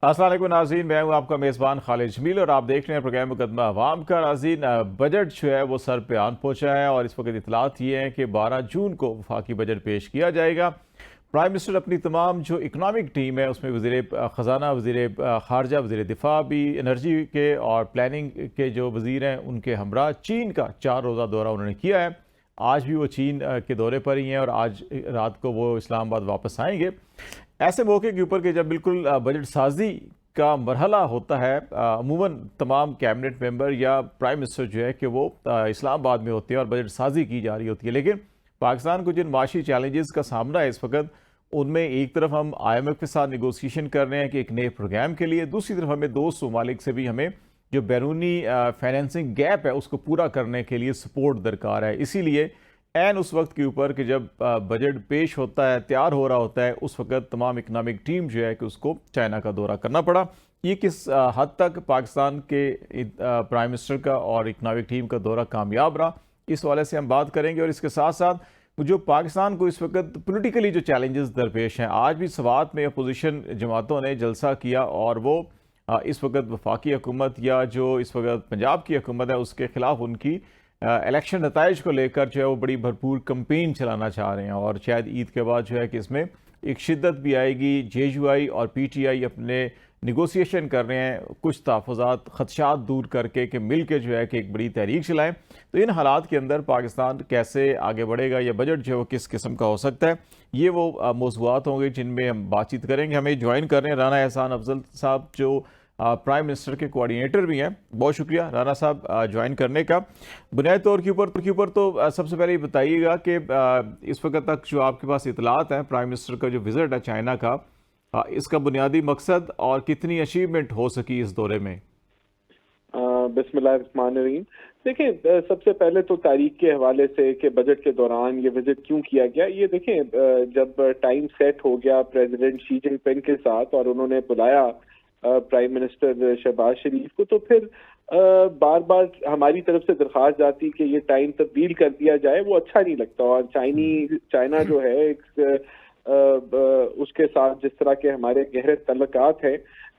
अस्सलाम वालेकुम नाज़रीन, मैं हूं आपका मेज़बान खालिद जमील और आप देख रहे हैं प्रोग्राम मुकदमा अवाम का। नाज़रीन, बजट जो है वो सर पे आन पहुंचा है और इस वक्त इतलात ये हैं कि 12 जून को वफाकी बजट पेश किया जाएगा। प्राइम मिनिस्टर अपनी तमाम जो इकनॉमिक टीम है उसमें वज़ीर ख़जाना, वज़ीर ख़ारजा, वज़ीर दिफा भी, एनर्जी के और प्लानिंग के जो वज़ीर हैं उनके हमरा चीन का 4 रोज़ा दौरा उन्होंने किया है। आज भी वो चीन के दौरे पर ही हैं और आज रात को वो इस्लामाबाद वापस आएंगे। ऐसे मौके के ऊपर कि जब बिल्कुल बजट साजी का मरहला होता है, अमूमन तमाम कैबिनेट मेंबर या प्राइम मिनिस्टर जो है कि वो इस्लामाबाद में होते हैं और बजट साजी की जा रही होती है। लेकिन पाकिस्तान को जिन माशी चैलेंजेस का सामना है इस वक्त, उनमें एक तरफ हम IMF के साथ निगोसिएशन कर रहे हैं कि एक नए प्रोग्राम के लिए, दूसरी तरफ हमें दोस्त ममालिक से भी हमें जो बैरूनी फाइनेंसिंग गैप है उसको पूरा करने के लिए सपोर्ट दरकार है। इसीलिए एन उस वक्त के ऊपर कि जब बजट पेश होता है, तैयार हो रहा होता है, उस वक्त तमाम इकनॉमिक टीम जो है कि उसको चाइना का दौरा करना पड़ा। ये किस हद तक पाकिस्तान के प्राइम मिनिस्टर का और इकनॉमिक टीम का दौरा कामयाब रहा, इस हवाले से हम बात करेंगे। और इसके साथ साथ जो पाकिस्तान को इस वक्त पोलिटिकली जो चैलेंजेस दरपेश हैं, आज भी सवात में अपोजिशन जमातों ने जलसा किया और वो इस वक्त वफाकी हुकूमत या जो इस वक्त पंजाब की हुकूमत है उसके खिलाफ उनकी इलेक्शन नताइज को लेकर जो है वो बड़ी भरपूर कंपेन चलाना चाह रहे हैं। और शायद ईद के बाद जो है कि इसमें एक शिद्दत भी आएगी। JUI और PTI अपने निगोसिएशन कर रहे हैं, कुछ तहफ़्फ़ुज़ात खदशात दूर करके कि मिल के जो है कि एक बड़ी तहरीक चलाएं। तो इन हालात के अंदर पाकिस्तान कैसे आगे बढ़ेगा, या बजट जो है वो किस किस्म का हो सकता है, ये वो मौज़ूआत होंगे जिनमें हम बातचीत करेंगे। हमें ज्वाइन कर रहे हैं राना एहसान अफजल साहब, जो प्राइम मिनिस्टर के कोऑर्डिनेटर भी हैं। बहुत शुक्रिया राना साहब ज्वाइन करने का। बुनियादी तौर के ऊपर तो सबसे पहले ये बताइएगा कि इस वक्त तक जो आपके पास इतलात हैं प्राइम मिनिस्टर का जो विजिट है चाइना का, इसका बुनियादी मकसद और कितनी अचीवमेंट हो सकी इस दौरे में। बिस्मिल्लाहिर्रहमानिर्रहीम। देखें, सबसे पहले तो तारीख के हवाले से कि बजट के दौरान ये विजिट क्यों किया गया, ये देखें, जब टाइम सेट हो गया प्रेसिडेंट शी जिनपिंग के साथ और उन्होंने बुलाया प्राइम मिनिस्टर शहबाज शरीफ को, तो फिर बार बार हमारी तरफ से दरख्वास्त जाती कि ये टाइम तब्दील कर दिया जाए, वो अच्छा नहीं लगता। और चाइना जो है उसके साथ जिस तरह के हमारे गहरे तल्लुकात हैं,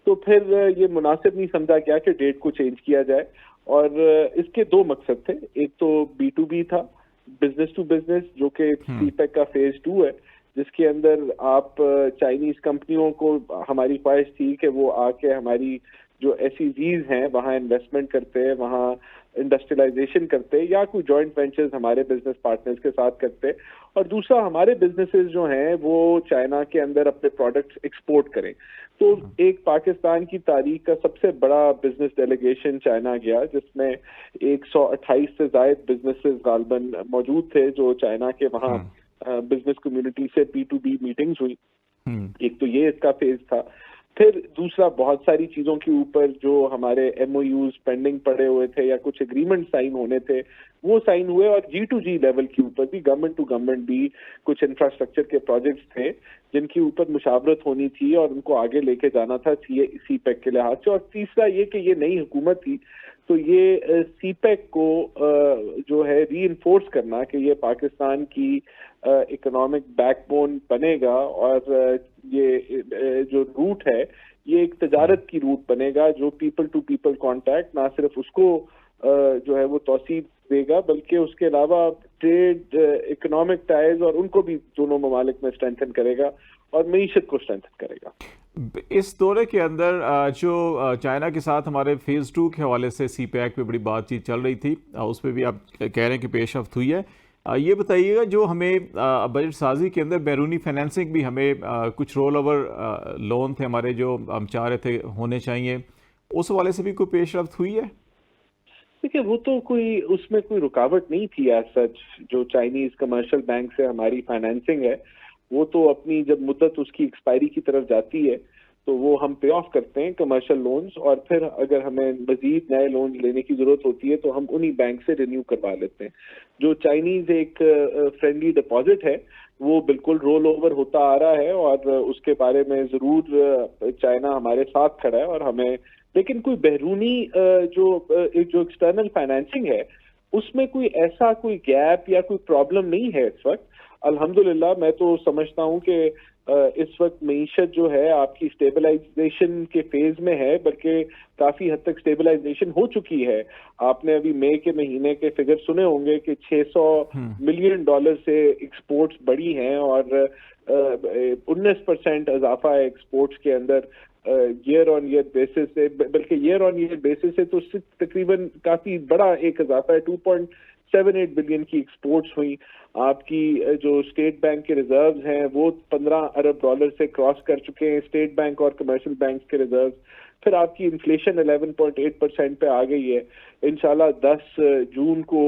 तो फिर ये मुनासिब नहीं समझा गया कि डेट को चेंज किया जाए। और इसके दो मकसद थे। एक तो B2B था, बिजनेस टू बिजनेस, जो कि CPEC का फेज 2 है, जिसके अंदर आप चाइनीज कंपनियों को, हमारी ख्वाहिश थी कि वो आके हमारी जो SEZs हैं वहाँ इन्वेस्टमेंट करते हैं, वहाँ इंडस्ट्रियलाइजेशन करते हैं, या कोई जॉइंट वेंचर्स हमारे बिजनेस पार्टनर्स के साथ करते हैं। और दूसरा, हमारे बिजनेसेस जो हैं वो चाइना के अंदर अपने प्रोडक्ट्स एक्सपोर्ट करें। तो एक पाकिस्तान की तारीख का सबसे बड़ा बिजनेस डेलीगेशन चाइना गया, जिसमें 128 से ज्यादा बिजनेसेस गालबन मौजूद थे जो चाइना के वहाँ बिजनेस कम्युनिटी से B2B मीटिंग्स हुई। एक तो ये इसका फेज था। फिर दूसरा, बहुत सारी चीजों के ऊपर जो हमारे MOUs पेंडिंग पड़े हुए थे या कुछ एग्रीमेंट साइन होने थे, वो साइन हुए। और G2G लेवल के ऊपर भी, गवर्नमेंट टू गवर्नमेंट भी कुछ इंफ्रास्ट्रक्चर के प्रोजेक्ट्स थे जिनके ऊपर मुशावरत होनी थी और उनको आगे लेके जाना था CPEC के लिहाज से। और तीसरा ये कि ये नई हुकूमत थी, तो ये CPEC को जो है रीइंफोर्स करना कि ये पाकिस्तान की इकोनॉमिक बैकबोन बनेगा और ये जो रूट है ये एक तजारत की रूट बनेगा, जो पीपल टू पीपल कांटेक्ट ना सिर्फ उसको जो है वो तौसीब देगा, बल्कि उसके अलावा ट्रेड, इकोनॉमिक टाइज और उनको भी दोनों ममालिक में स्ट्रेंथन करेगा और मईशत को स्ट्रेंथन करेगा। इस दौरे के अंदर जो चाइना के साथ हमारे फेज़ 2 के हवाले से CPEC पे बड़ी बातचीत चल रही थी, उस पर भी आप कह रहे हैं कि पेशरफ्त हुई है। ये बताइएगा, जो हमें बजट साजी के अंदर बैरूनी फाइनेंसिंग भी हमें कुछ रोल ओवर लोन थे हमारे जो हम चाह रहे थे होने चाहिए, उस हवाले से भी कोई पेशरफ्त हुई है? देखिए, वो तो कोई, उसमें कोई रुकावट नहीं थी एज सच। जो चाइनीज कमर्शियल बैंक से हमारी फाइनेंसिंग है, वो तो अपनी जब मुद्दत उसकी एक्सपायरी की तरफ जाती है तो वो हम पे ऑफ करते हैं कमर्शियल लोन्स, और फिर अगर हमें मजीद नए लोन लेने की जरूरत होती है तो हम उन्हीं बैंक से रिन्यू करवा लेते हैं। जो चाइनीज एक फ्रेंडली डिपॉजिट है, वो बिल्कुल रोल ओवर होता आ रहा है और उसके बारे में जरूर चाइना हमारे साथ खड़ा है। और हमें, लेकिन कोई बैरूनी जो एक्सटर्नल फाइनेंसिंग है उसमें कोई गैप या कोई प्रॉब्लम नहीं है इस वक्त। अल्हम्दुलिल्लाह मैं तो समझता हूँ कि इस वक्त मईशत जो है आपकी स्टेबलाइजेशन के फेज में है, बल्कि काफी हद तक स्टेबलाइजेशन हो चुकी है। आपने अभी मई के महीने के फिगर सुने होंगे कि 600 मिलियन डॉलर से एक्सपोर्ट्स बढ़ी हैं और 19% इजाफा है एक्सपोर्ट्स के अंदर ईयर ऑन ईयर बेसिस से, बल्कि ईयर ऑन ईयर बेसिस से तो तकरीबन काफी बड़ा एक इजाफा है। 2.78 बिलियन की एक्सपोर्ट्स हुई। आपकी जो स्टेट बैंक के रिजर्व्स हैं वो 15 अरब डॉलर से क्रॉस कर चुके हैं, स्टेट बैंक और कमर्शियल बैंक के रिजर्व्स। फिर आपकी इन्फ्लेशन 11.8% पे आ गई है। इंशाल्लाह 10 जून को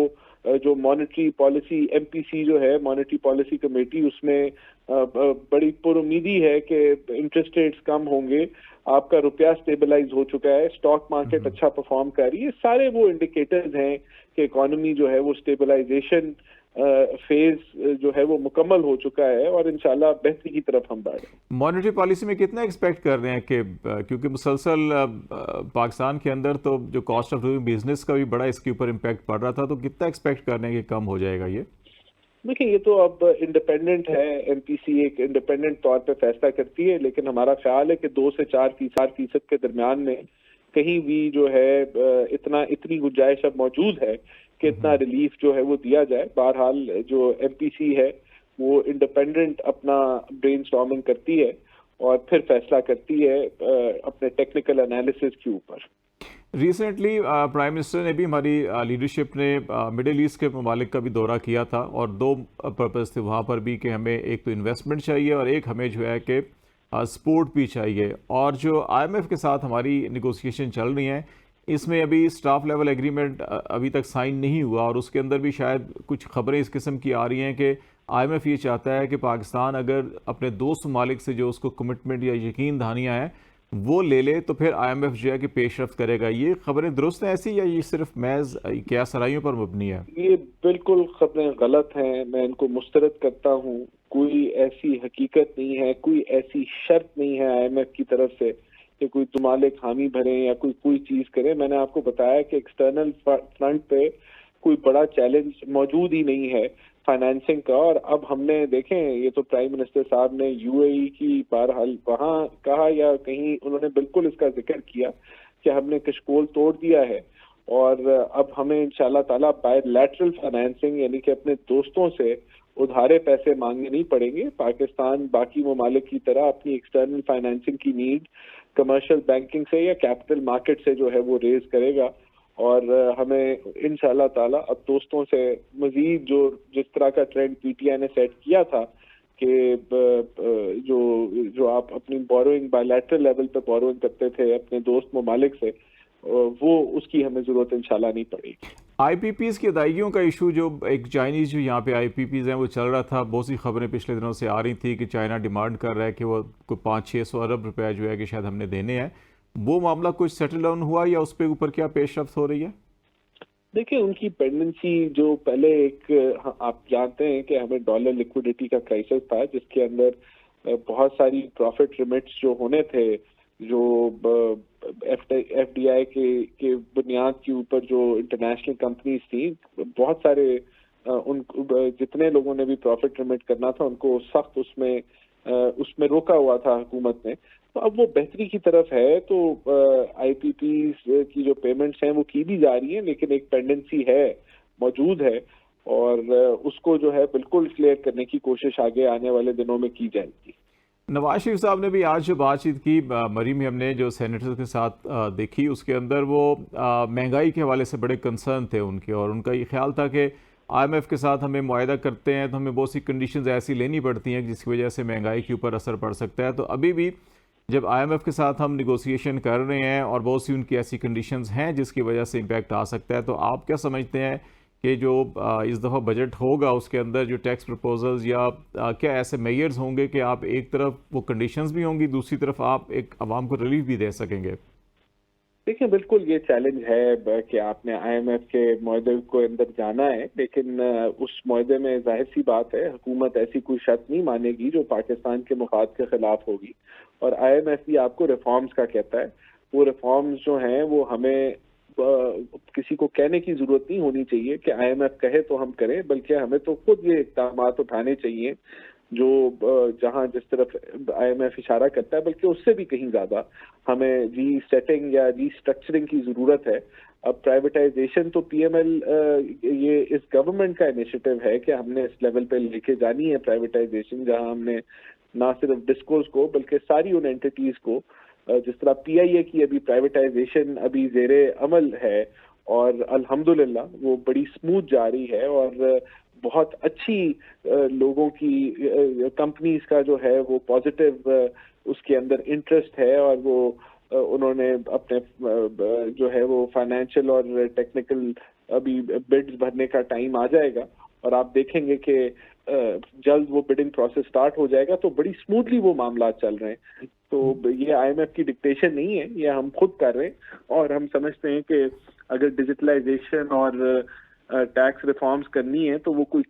जो मॉनेटरी पॉलिसी एमपीसी जो है मॉनेटरी पॉलिसी कमेटी, उसमें बड़ी पुरुमीदी है कि इंटरेस्ट रेट्स कम होंगे, आपका रुपया स्टेबलाइज हो चुका है, स्टॉक मार्केट अच्छा परफॉर्म कर रही है। सारे वो इंडिकेटर्स हैं कि इकोनॉमी जो है वो स्टेबलाइजेशन फेज जो है वो मुकम्मल हो चुका है और इंशाल्लाह बेहतरी की तरफ हम बढ़ रहे हैं। मॉनेटरी पॉलिसी में कितना एक्सपेक्ट कर रहे हैं कि क्योंकि मुसलसल पाकिस्तान के अंदर तो जो कॉस्ट ऑफ डूइंग बिजनेस का भी बड़ा इसके ऊपर इम्पैक्ट पड़ रहा था, तो कितना एक्सपेक्ट कर रहे हैं कि कम हो जाएगा ये? देखिए, ये तो अब इंडिपेंडेंट है, एमपीसी एक इंडिपेंडेंट तौर पे फैसला करती है, लेकिन हमारा ख्याल है कि 2 से 4% के दरमियान में कहीं भी जो है इतनी गुंजाइश अब मौजूद है कि इतना रिलीफ जो है वो दिया जाए। बहरहाल जो एमपीसी है वो इंडिपेंडेंट अपना ब्रेनस्टॉर्मिंग करती है और फिर फैसला करती है अपने टेक्निकल एनालिसिस के ऊपर। रिसेंटली प्राइम मिनिस्टर ने भी, हमारी लीडरशिप ने मिडिल ईस्ट के ममालिक का भी दौरा किया था और 2 पर्पज़ थे वहाँ पर भी कि हमें एक तो इन्वेस्टमेंट चाहिए और एक हमें जो है कि सपोर्ट भी चाहिए। और जो आईएमएफ के साथ हमारी निगोसिएशन चल रही हैं, इसमें अभी स्टाफ लेवल एग्रीमेंट अभी तक साइन नहीं हुआ और उसके अंदर भी शायद कुछ खबरें इस किस्म की आ रही हैं कि आईएमएफ ये चाहता है कि पाकिस्तान अगर अपने दोस्त ममालिक से जो उसको कमिटमेंट या यकीन दहानियाँ हैं वो ले ले तो फिर आईएमएफ जो है कि पेशरफ्त करेगा। ये खबरें दुरुस्त हैं ऐसी, या ये सिर्फ महज क्या सराइयों पर मबनी है? ये बिल्कुल खबरें गलत हैं, मैं इनको मुस्तरद करता हूँ। कोई ऐसी हकीकत नहीं है, कोई ऐसी शर्त नहीं है आईएमएफ की तरफ से कि कोई तुमालिक हामी भरे या कोई चीज करे। मैंने आपको बताया कि एक्सटर्नल फ्रंट पे कोई बड़ा चैलेंज मौजूद ही नहीं है फाइनेंसिंग का। और अब हमने देखें, ये तो प्राइम मिनिस्टर साहब ने यूएई की बहरहाल वहां कहा या कहीं उन्होंने बिल्कुल इसका जिक्र किया कि हमने कशकोल तोड़ दिया है और अब हमें इंशाल्लाह ताला बायलैटरल फाइनेंसिंग यानी कि अपने दोस्तों से उधारे पैसे मांगने नहीं पड़ेंगे। पाकिस्तान बाकी ममालिक की तरह अपनी एक्सटर्नल फाइनेंसिंग की नीड कमर्शियल बैंकिंग से या कैपिटल मार्केट से जो है वो रेज करेगा और हमें इंशाल्लाह ताला अब दोस्तों से मजीद जो जिस तरह का ट्रेंड पीटीआई ने सेट किया था कि जो आप अपनी बोरोइंग बायलैटरल लेवल पे बोरोइंग करते थे अपने दोस्त ममालिक से, वो उसकी हमें जरूरत इंशाल्लाह नहीं पड़ेगी। आईपीपीज की अदायगियों का इशू, जो एक चाइनीज़ जो यहाँ पे आईपीपीज हैं वो चल रहा था, बहुत सी खबरें पिछले दिनों से आ रही थी कि चाइना डिमांड कर रहा है कि वो कोई 500-600 अरब रुपया जो है कि शायद हमने देने हैं। वो मामला कुछ सेटल डाउन हुआ या उस पर ऊपर क्या पेशरफ्त हो रही है? देखिए, उनकी पेंडेंसी जो पहले आप जानते हैं कि हमें डॉलर लिक्विडिटी का क्राइसिस था जिसके अंदर बहुत सारी प्रॉफिट रिमिट्स जो होने थे, जो एफडीआई के बुनियाद के ऊपर जो इंटरनेशनल कंपनीज थी, बहुत सारे उन जितने लोगों ने भी प्रॉफिट रिमिट करना था उनको सख्त उसमें रोका हुआ था हुकूमत ने। तो अब वो बेहतरी की तरफ है, तो आईपीपीज की जो पेमेंट्स हैं वो की भी जा रही हैं, लेकिन एक पेंडेंसी है मौजूद है और उसको जो है बिल्कुल क्लियर करने की कोशिश आगे आने वाले दिनों में की जाएगी। नवाज शरीफ साहब ने भी आज जो बातचीत की मरी में, हमने जो सेनेटर्स के साथ देखी, उसके अंदर वो महंगाई के हवाले से बड़े कंसर्न थे उनके, और उनका ये ख्याल था कि आईएमएफ के साथ हमें मुआहदा करते हैं तो हमें बहुत सी कंडीशंस ऐसी लेनी पड़ती हैं जिसकी वजह से महंगाई के ऊपर असर पड़ सकता है। तो अभी भी जब आईएमएफ के साथ हम निगोसिएशन कर रहे हैं और बहुत सी उनकी ऐसी कंडीशंस हैं जिसकी वजह से इम्पैक्ट आ सकता है, तो आप क्या समझते हैं कि जो इस दफ़ा बजट होगा उसके अंदर जो टैक्स प्रपोजल्स या क्या ऐसे मेयर्स होंगे कि आप एक तरफ वो कंडीशंस भी होंगी, दूसरी तरफ आप एक आवाम को रिलीफ भी दे सकेंगे? देखिए, बिल्कुल ये चैलेंज है कि आपने आईएमएफ के मुआहदे को अंदर जाना है, लेकिन उस मुआहदे में जाहिर सी बात है हुकूमत ऐसी कोई शर्त नहीं मानेगी जो पाकिस्तान के मुफाद के खिलाफ होगी। और आईएमएफ भी आपको रिफॉर्म्स का कहता है। वो रिफॉर्म्स जो हैं वो हमें किसी को कहने की जरूरत नहीं होनी चाहिए कि IMF कहे तो हम करें, बल्कि हमें तो खुद ये इक़दाम उठाने चाहिए जो जहां जिस तरफ IMF इशारा करता है, बल्कि उससे भी कहीं ज्यादा हमें रीसेटिंग या रीस्ट्रक्चरिंग की जरूरत है। अब प्राइवेटाइजेशन तो PML ये इस गवर्नमेंट का इनिशिएटिव है कि हमने इस लेवल पे लेके जानी है प्राइवेटाइजेशन, जहां हमने ना सिर्फ डिस्कोस को बल्कि सारी उन एंटिटीज को, जिस तरह PIA की अभी प्राइवेटाइजेशन अभी जेरे अमल है और अल्हम्दुलिल्लाह वो बड़ी स्मूथ जा रही है और बहुत अच्छी लोगों की कंपनीज का जो है वो पॉजिटिव उसके अंदर इंटरेस्ट है और वो उन्होंने अपने जो है वो फाइनेंशियल और टेक्निकल अभी बिड्स भरने का टाइम आ जाएगा और आप देखेंगे कि जल्द वो बिडिंग प्रोसेस स्टार्ट हो जाएगा, तो बड़ी स्मूथली वो मामला चल रहे हैं। तो ये IMF की डिक्टेशन नहीं है, ये हम खुद कर रहे हैं और हम समझते हैं कि अगर डिजिटलाइजेशन और टैक्स रिफॉर्म्स करनी है तो वो कोई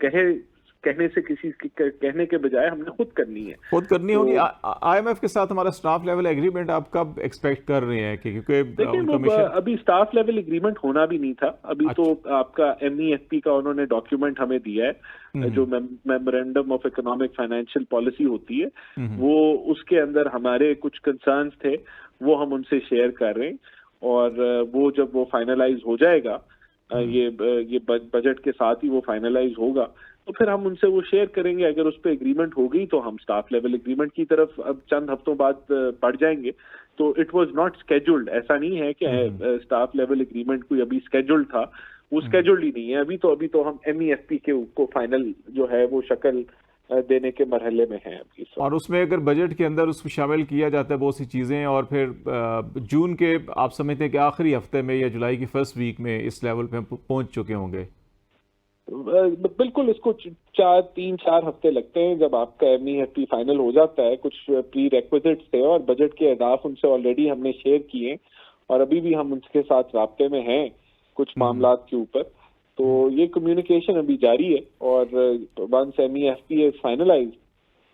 कहने से किसी कहने के बजाय हमने खुद करनी है, खुद करनी होगी। IMF के साथ हमारा स्टाफ लेवल एग्रीमेंट आप कब एक्सपेक्ट कर रहे हैं? क्योंकि देखिए अभी स्टाफ लेवल एग्रीमेंट होना भी नहीं था अभी। अच्छा। तो आपका MEFP का उन्होंने डॉक्यूमेंट हमें दिया है, जो memorandum of economic financial policy होती है, वो उसके अंदर हमारे कुछ कंसर्न्स थे, वो हम उनसे शेयर कर रहे हैं और वो जब वो फाइनलाइज हो जाएगा, ये बजट के साथ ही वो फाइनलाइज होगा, तो फिर हम उनसे वो शेयर करेंगे। अगर उस पर एग्रीमेंट हो गई तो हम स्टाफ लेवल एग्रीमेंट की तरफ अब चंद हफ्तों बाद बढ़ जाएंगे। तो इट वाज नॉट स्केड्यूल्ड, ऐसा नहीं है कि स्टाफ लेवल एग्रीमेंट कोई अभी स्केड्यूल्ड था, वो स्केड्यूल्ड ही नहीं है अभी तो हम MEFP को फाइनल जो है वो शक्ल देने के मरहले में है अभी। और उसमें अगर बजट के अंदर उसको शामिल किया जाता है बहुत सी चीज़ें, और फिर जून के आप समझते हैं कि आखिरी हफ्ते में या जुलाई की फर्स्ट वीक में इस लेवल पे पहुंच चुके होंगे? बिल्कुल, इसको 3-4 हफ्ते लगते हैं। जब आपका MEFP फाइनल हो जाता है, कुछ प्री रेक्विजिट्स थे और बजट के अहदाफ उनसे ऑलरेडी हमने शेयर किए और अभी भी हम उनके साथ राब्ते में हैं कुछ मामलात के ऊपर। तो ये कम्युनिकेशन अभी जारी है और वंस MEFP इज फाइनलाइज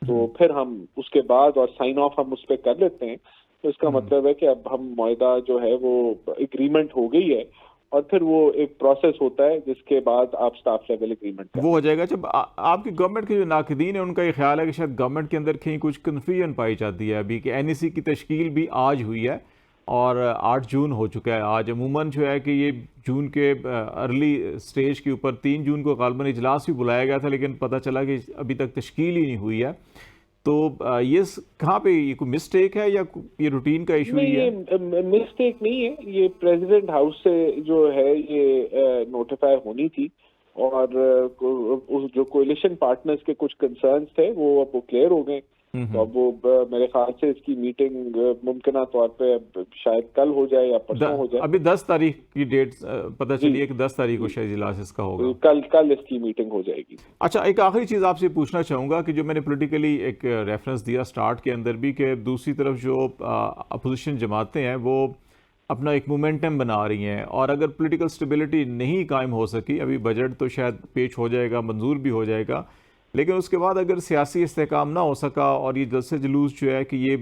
तो फिर हम उसके बाद और साइन ऑफ हम उस पर कर लेते हैं। तो इसका मतलब है कि अब हम मुआहदा जो है वो एग्रीमेंट हो गई है और फिर वो एक प्रोसेस होता है जिसके बाद आप स्टाफ लेवल एग्रीमेंट वो हो जाएगा। जब आपकी गवर्नमेंट के जो नाक़दीन है उनका ये ख्याल है कि शायद गवर्नमेंट के अंदर कहीं कुछ कन्फ्यूजन पाई जाती है अभी, कि NEC की तश्कील भी आज हुई है और 8 जून हो चुका है आज। अमूमन जो है कि ये जून के अर्ली स्टेज के ऊपर 3 जून को गालबन इजलास भी बुलाया गया था, लेकिन पता चला कि अभी तक तश्कील ही नहीं हुई है। तो ये कहाँ पे ये कोई मिस्टेक है या ये रूटीन का इशू ही है? ये मिस्टेक नहीं है, ये प्रेसिडेंट हाउस से जो है ये नोटिफाई होनी थी और जो कोalition पार्टनर्स के कुछ कंसर्न्स थे वो अब क्लियर हो गए। तो अब वो मेरे ख्याल से इसकी मीटिंग मुमकिन तौर पे अब शायद कल हो जाए या परसों हो जाए। अभी 10 तारीख की डेट पता चली है कि 10 तारीख को शायद इजलास इसका होगा। कल इसकी मीटिंग हो जाएगी। अच्छा, एक आखिरी चीज़ आपसे पूछना चाहूँगा कि जो मैंने पॉलिटिकली एक रेफरेंस दिया स्टार्ट के अंदर भी, कि दूसरी तरफ जो अपोजिशन जमातें हैं वो अपना एक मोमेंटम बना रही हैं और अगर पॉलिटिकल स्टेबिलिटी नहीं कायम हो सकी, अभी बजट तो शायद पेश हो जाएगा, मंजूर भी हो जाएगा, लेकिन उसके बाद अगर सियासी इस्तेहकाम ना हो सका और ये जलसे जुलूस जो है कि ये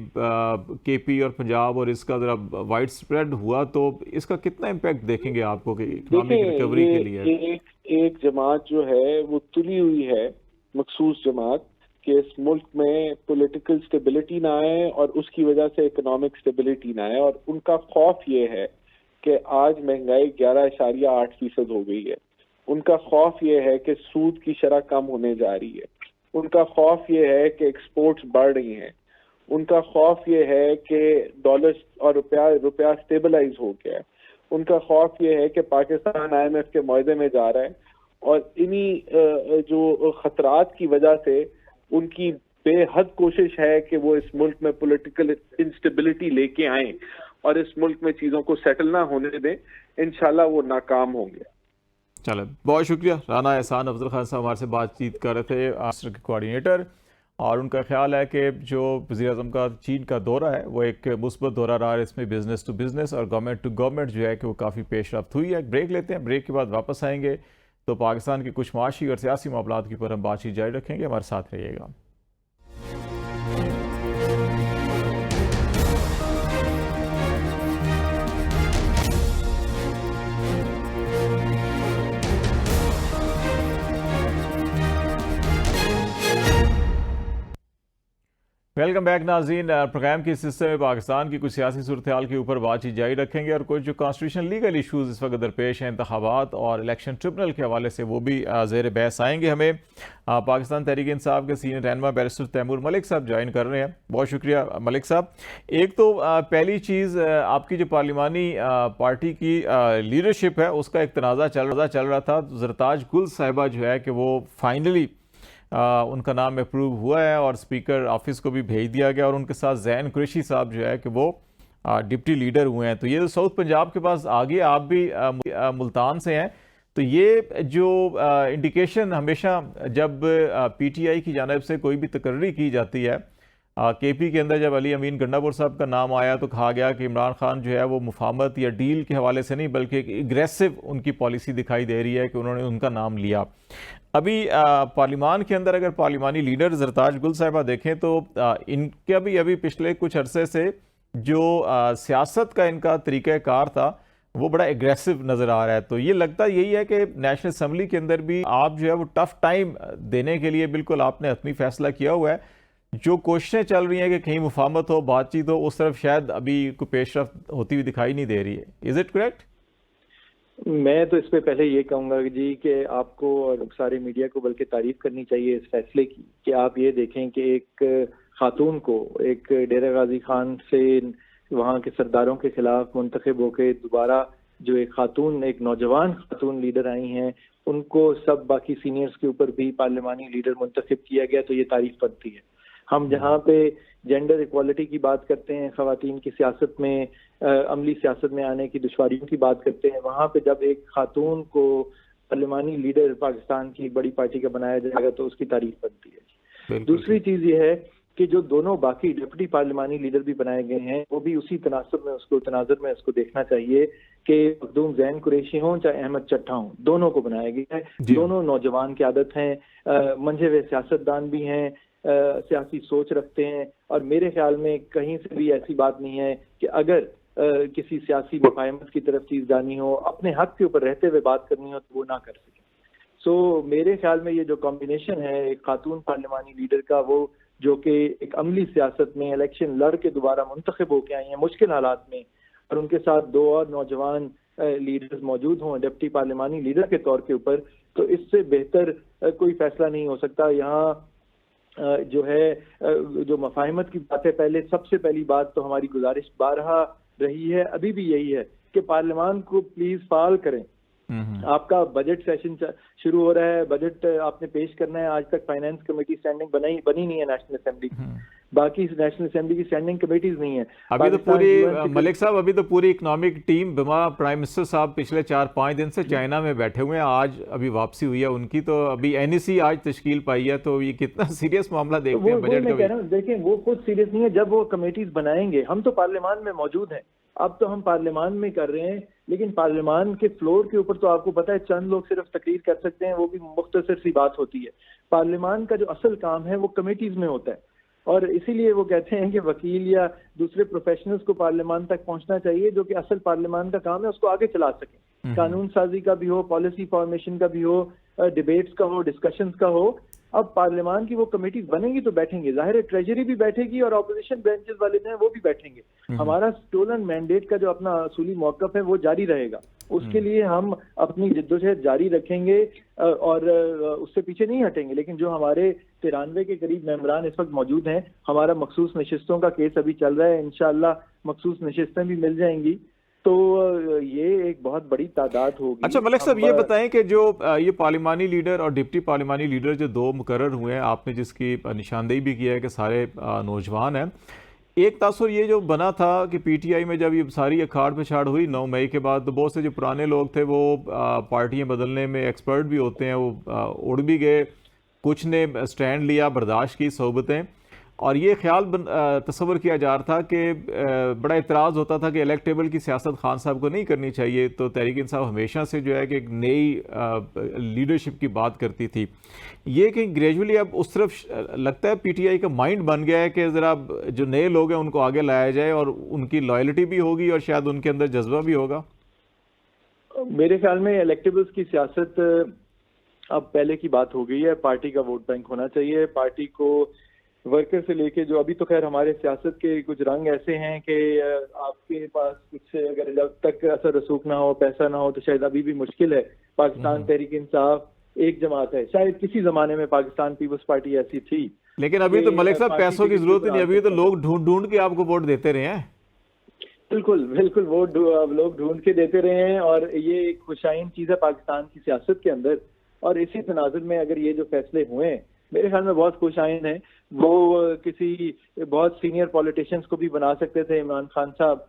KP और पंजाब और इसका ज़रा वाइड स्प्रेड हुआ, तो इसका कितना इम्पैक्ट देखेंगे आपको कि इकोनॉमिक रिकवरी के लिए? एक जमात जो है वो तुली हुई है, मखसूस जमात, कि इस मुल्क में पॉलिटिकल स्टेबिलिटी ना आए और उसकी वजह से इकोनॉमिक स्टेबिलिटी ना आए, और उनका खौफ ये है कि आज महंगाई 11.8% हो गई है। उनका खौफ ये है कि सूद की शरह कम होने जा रही है। उनका खौफ ये है कि एक्सपोर्ट्स बढ़ रही हैं। उनका खौफ ये है कि डॉलर और रुपया स्टेबलाइज हो गया है। उनका खौफ ये है कि पाकिस्तान IMF के मुआहदे में जा रहा है और इन्हीं जो खतरात की वजह से उनकी बेहद कोशिश है कि वो इस मुल्क में पॉलिटिकल इंस्टेबिलिटी लेके आए और इस मुल्क में चीज़ों को सेटल ना होने दें। इंशाल्लाह वो नाकाम होंगे। चलो, बहुत शुक्रिया। राना एहसान अफजल खान साहब हमारे से बातचीत कर रहे थे, आस्टर के कोऑर्डिनेटर, और उनका ख्याल है कि जो वज़ीर-ए-आज़म का चीन का दौरा है वो एक मुस्बत दौरा रहा है। इसमें बिज़नेस टू बिज़नेस और गवर्नमेंट टू गवर्नमेंट जो है कि वो काफ़ी पेशरफ्त हुई है। ब्रेक लेते हैं, ब्रेक के बाद वापस आएंगे तो पाकिस्तान के कुछ माशी और सियासी मामलात के ऊपर हम बातचीत जारी रखेंगे। हमारे साथ रहिएगा। वेलकम बैक नाज़रीन। प्रोग्राम के इस हिस्से में पाकिस्तान की कुछ सियासी सूरत हाल के ऊपर बातचीत जारी रखेंगे और कुछ जो कॉन्स्टिट्यूशन लीगल इशूज़ इस वक्त दरपेश हैं इंतखाबात और इलेक्शन ट्रिब्यूनल के हवाले से, वो भी ज़ेर बहस आएंगे। हमें पाकिस्तान तहरीक इंसाफ के सीनियर रहनुमा बैरिस्टर तैमूर मलिक साहब ज्वाइन कर रहे हैं। बहुत शुक्रिया मलिक साहब। एक तो पहली चीज़, आपकी जो पार्लिमानी पार्टी की लीडरशिप है उसका एक तनाज़ा चल रहा था। ज़रताज गुल साहिबा जो है कि वो फाइनली उनका नाम अप्रूव हुआ है और स्पीकर ऑफिस को भी भेज दिया गया और उनके साथ जैन कुरैशी साहब जो है कि वो डिप्टी लीडर हुए हैं। तो ये तो साउथ पंजाब के पास आगे, आप भी मुल्तान से हैं, तो ये जो इंडिकेशन हमेशा जब पीटीआई की जानिब से कोई भी तकर्री की जाती है, केपी के अंदर जब अली अमीन गंडापुर साहब का नाम आया तो कहा गया कि इमरान खान जो है वो मुफाहमत या डील के हवाले से नहीं बल्कि एक एग्रेसिव उनकी पॉलिसी दिखाई दे रही है कि उन्होंने उनका नाम लिया। अभी पार्लिमान के अंदर अगर पार्लिमानी लीडर ज़रताज गुल साहिबा देखें तो इनका भी अभी पिछले कुछ अरसे से जो सियासत का इनका तरीक़ाकार था वो बड़ा एग्रेसिव नज़र आ रहा है। तो ये लगता यही है कि नेशनल असम्बली के अंदर भी आप जो है वो टफ टाइम देने के लिए बिल्कुल आपने हतमी फैसला किया हुआ है। जो कोशिशें चल रही हैं कि कहीं मुफाहमत हो, बातचीत हो, उस तरफ शायद अभी कोई पेशरफ्त होती हुई दिखाई नहीं दे रही है। Is it correct? मैं तो इस पे पहले ये कहूंगा जी कि आपको और सारे मीडिया को बल्कि तारीफ करनी चाहिए इस फैसले की कि आप ये देखें कि एक खातून को एक डेरा गाजी खान से वहाँ के सरदारों के खिलाफ मुंतखब होके दोबारा जो एक खातून, एक नौजवान खातून लीडर आई हैं, उनको सब बाकी सीनियर्स के ऊपर भी पार्लिमानी लीडर मुंतखब किया गया, तो ये तारीफ बनती है। हम जहाँ पे जेंडर इक्वालिटी की बात करते हैं, खवातीन की सियासत में अमली सियासत में आने की दुश्वारियों की बात करते हैं, वहाँ पे जब एक खातून को पार्लिमानी लीडर पाकिस्तान की बड़ी पार्टी का बनाया जाएगा तो उसकी तारीफ बनती है। दूसरी चीज ये है कि जो दोनों बाकी डिप्टी पार्लिमानी लीडर भी बनाए गए हैं वो भी उसी तनासब में उसको देखना चाहिए कि मखदूम जैन कुरैशी हों चाहे अहमद चट्टा हों, दोनों को बनाया गया है। दोनों नौजवान की आदत हैं, मंझे हुए सियासतदान भी हैं, सियासी सोच रखते हैं, और मेरे ख्याल में कहीं से भी ऐसी बात नहीं है कि अगर किसी सियासी मुफाहमत की तरफ चीज जानी हो, अपने हक के ऊपर रहते हुए बात करनी हो तो वो ना कर सके। सो मेरे ख्याल में ये जो कॉम्बिनेशन है एक खातून पार्लिमानी लीडर का, वो जो कि एक अमली सियासत में इलेक्शन लड़ के दोबारा मुंतखब होकर आई हैं मुश्किल हालात में, और उनके साथ दो और नौजवान लीडर्स मौजूद हों डिप्टी पार्लिमानी लीडर के तौर के ऊपर, तो इससे बेहतर कोई फैसला नहीं हो सकता। यहाँ जो है जो मफाहिमत की बात है, पहले सबसे पहली बात तो हमारी गुजारिश बारहा रही है, अभी भी यही है कि पार्लियामान को प्लीज फाल करें। आपका बजट सेशन शुरू हो रहा है, बजट आपने पेश करना है, आज तक फाइनेंस कमेटी स्टैंडिंग बनी नहीं है नेशनल असेंबली की, बाकी नेशनल असेंबली की स्टैंडिंग कमेटीज नहीं है। अभी तो पूरी मलिक साहब, अभी तो पूरी इकोनॉमिक टीम बिमा प्राइम मिनिस्टर साहब पिछले 4-5 दिन से चाइना में बैठे हुए हैं, आज अभी वापसी हुई है उनकी, तो अभी एनईसी आज तश्कील पाई है, तो ये कितना सीरियस मामला देखते हैं बजट का। देखें वो कुछ सीरियस नहीं है, जब वो कमेटीज बनाएंगे, हम तो पार्लियामान में मौजूद हैं, अब तो हम पार्लियामान में कर रहे हैं, लेकिन पार्लियामान के फ्लोर के ऊपर तो आपको पता है चंद लोग सिर्फ तकरीर कर सकते हैं, वो भी मुख्तसर सी बात होती है। पार्लियामान का जो असल काम है वो कमेटीज में होता है, और इसीलिए वो कहते हैं कि वकील या दूसरे प्रोफेशनल्स को पार्लियामान तक पहुंचना चाहिए, जो कि असल पार्लियामान का काम है उसको आगे चला सके। कानून साजी का भी हो, पॉलिसी फॉर्मेशन का भी हो, डिबेट्स का हो, डिस्कशंस का हो। अब पार्लियामान की वो कमेटीज बनेंगी तो बैठेंगे, जाहिर है ट्रेजरी भी बैठेगी और ऑपोजिशन बेंचेस वाले जो हैं वो भी बैठेंगे। हमारा स्टोलन मैंडेट का जो अपना असूली मौकफ है वो जारी रहेगा, उसके लिए हम अपनी जिद्दोजहद जारी रखेंगे और उससे पीछे नहीं हटेंगे। लेकिन जो हमारे 93 के करीब मेंबरान इस वक्त मौजूद हैं, हमारा मखसूस नशिस्तों का केस अभी चल रहा है, इंशाअल्लाह मखसूस नशिस्तें भी मिल जाएंगी, तो ये एक बहुत बड़ी तादाद होगी। अच्छा मलिक साहब, ये बताएं कि जो ये पार्लिमानी लीडर और डिप्टी पार्लिमानी लीडर जो दो मुकर्रर हुए हैं, आपने जिसकी निशानदेही भी किया है कि सारे नौजवान हैं, एक तासुर ये जो बना था कि पीटीआई में जब ये सारी अखाड़ पछाड़ हुई 9 मई के बाद, तो बहुत से जो पुराने लोग थे वो पार्टियां बदलने में एक्सपर्ट भी होते हैं, वो उड़ भी गए, कुछ ने स्टैंड लिया, बर्दाश्त की सोबतें, और ये ख्याल तस्वर किया जा रहा था कि बड़ा इतराज़ होता था कि इलेक्टेबल की सियासत खान साहब को नहीं करनी चाहिए। तो तहरीक इंसाफ हमेशा से जो है कि एक नई लीडरशिप की बात करती थी, ये कि ग्रेजुअली अब उस तरफ लगता है पीटीआई का माइंड बन गया है कि ज़रा जो नए लोग हैं उनको आगे लाया जाए और उनकी लॉयल्टी भी होगी और शायद उनके अंदर जज्बा भी होगा। मेरे ख्याल में इलेक्टेबल्स की सियासत अब पहले की बात हो गई है, पार्टी का वोट बैंक होना चाहिए, पार्टी को वर्कर से लेके जो अभी तो खैर हमारे सियासत के कुछ रंग ऐसे हैं कि आपके पास कुछ अगर जब तक असर रसूख ना हो, पैसा ना हो, तो शायद अभी भी मुश्किल है। पाकिस्तान तहरीक इंसाफ एक जमात है, शायद किसी जमाने में पाकिस्तान पीपल्स पार्टी ऐसी थी। लेकिन अभी तो मलिक साहब पार्टी पैसों की के जरूरत ही नहीं, अभी तो ऊपर लोग ढूंढ ढूंढ के आपको वोट देते रहे हैं। बिल्कुल बिल्कुल, वो अब लोग ढूंढ के देते रहे हैं और ये एक खुशाइन चीज है पाकिस्तान की सियासत के अंदर। और इसी तनाजुर में अगर ये जो फैसले हुए हैं, मेरे ख्याल में बहुत खुशाइन है। वो किसी बहुत सीनियर पॉलिटिशियंस को भी बना सकते थे। इमरान खान साहब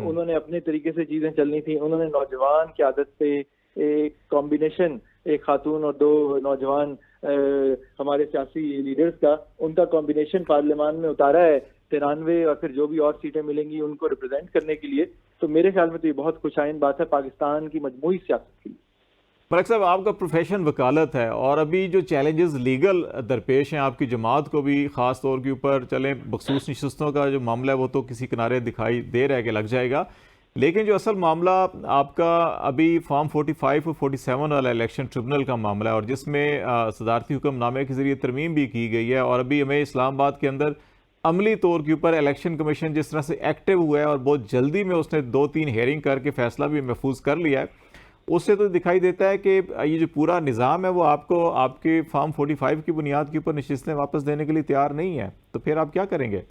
उन्होंने अपने तरीके से चीजें चलनी थी। उन्होंने नौजवान की आदत पे एक कॉम्बिनेशन, एक खातून और दो नौजवान हमारे सियासी लीडर्स का, उनका कॉम्बिनेशन पार्लियामान में उतारा है 93 और फिर जो भी और सीटें मिलेंगी उनको रिप्रेजेंट करने के लिए। तो मेरे ख्याल में तो ये बहुत खुशाइन बात है पाकिस्तान की मजमूई सियासत के लिए। मलिक साहब, आपका प्रोफेशन वकालत है और अभी जो चैलेंजेस लीगल दरपेश हैं आपकी जमात को भी, ख़ास तौर के ऊपर चलें बखसूस नशस्तों का जो मामला है वो तो किसी किनारे दिखाई दे रहा है कि लग जाएगा, लेकिन जो असल मामला आपका अभी फॉर्म 45 और 47 वाला इलेक्शन ट्रिब्यूनल का मामला है और जिसमें सदारती हुक्मनामे के जरिए तरमीम भी की गई है और अभी हमें इस्लामाबाद के अंदर अमली तौर के ऊपर इलेक्शन कमीशन जिस तरह से एक्टिव हुआ है और बहुत जल्दी में उसने 2-3 हेयरिंग करके फैसला भी महफूज कर लिया है, उससे तो दिखाई देता है कि ये जो पूरा निज़ाम है वो आपको आपके फॉर्म 45 की बुनियाद के ऊपर नशिस्तें वापस देने के लिए तैयार नहीं है। तो फिर आप क्या करेंगे?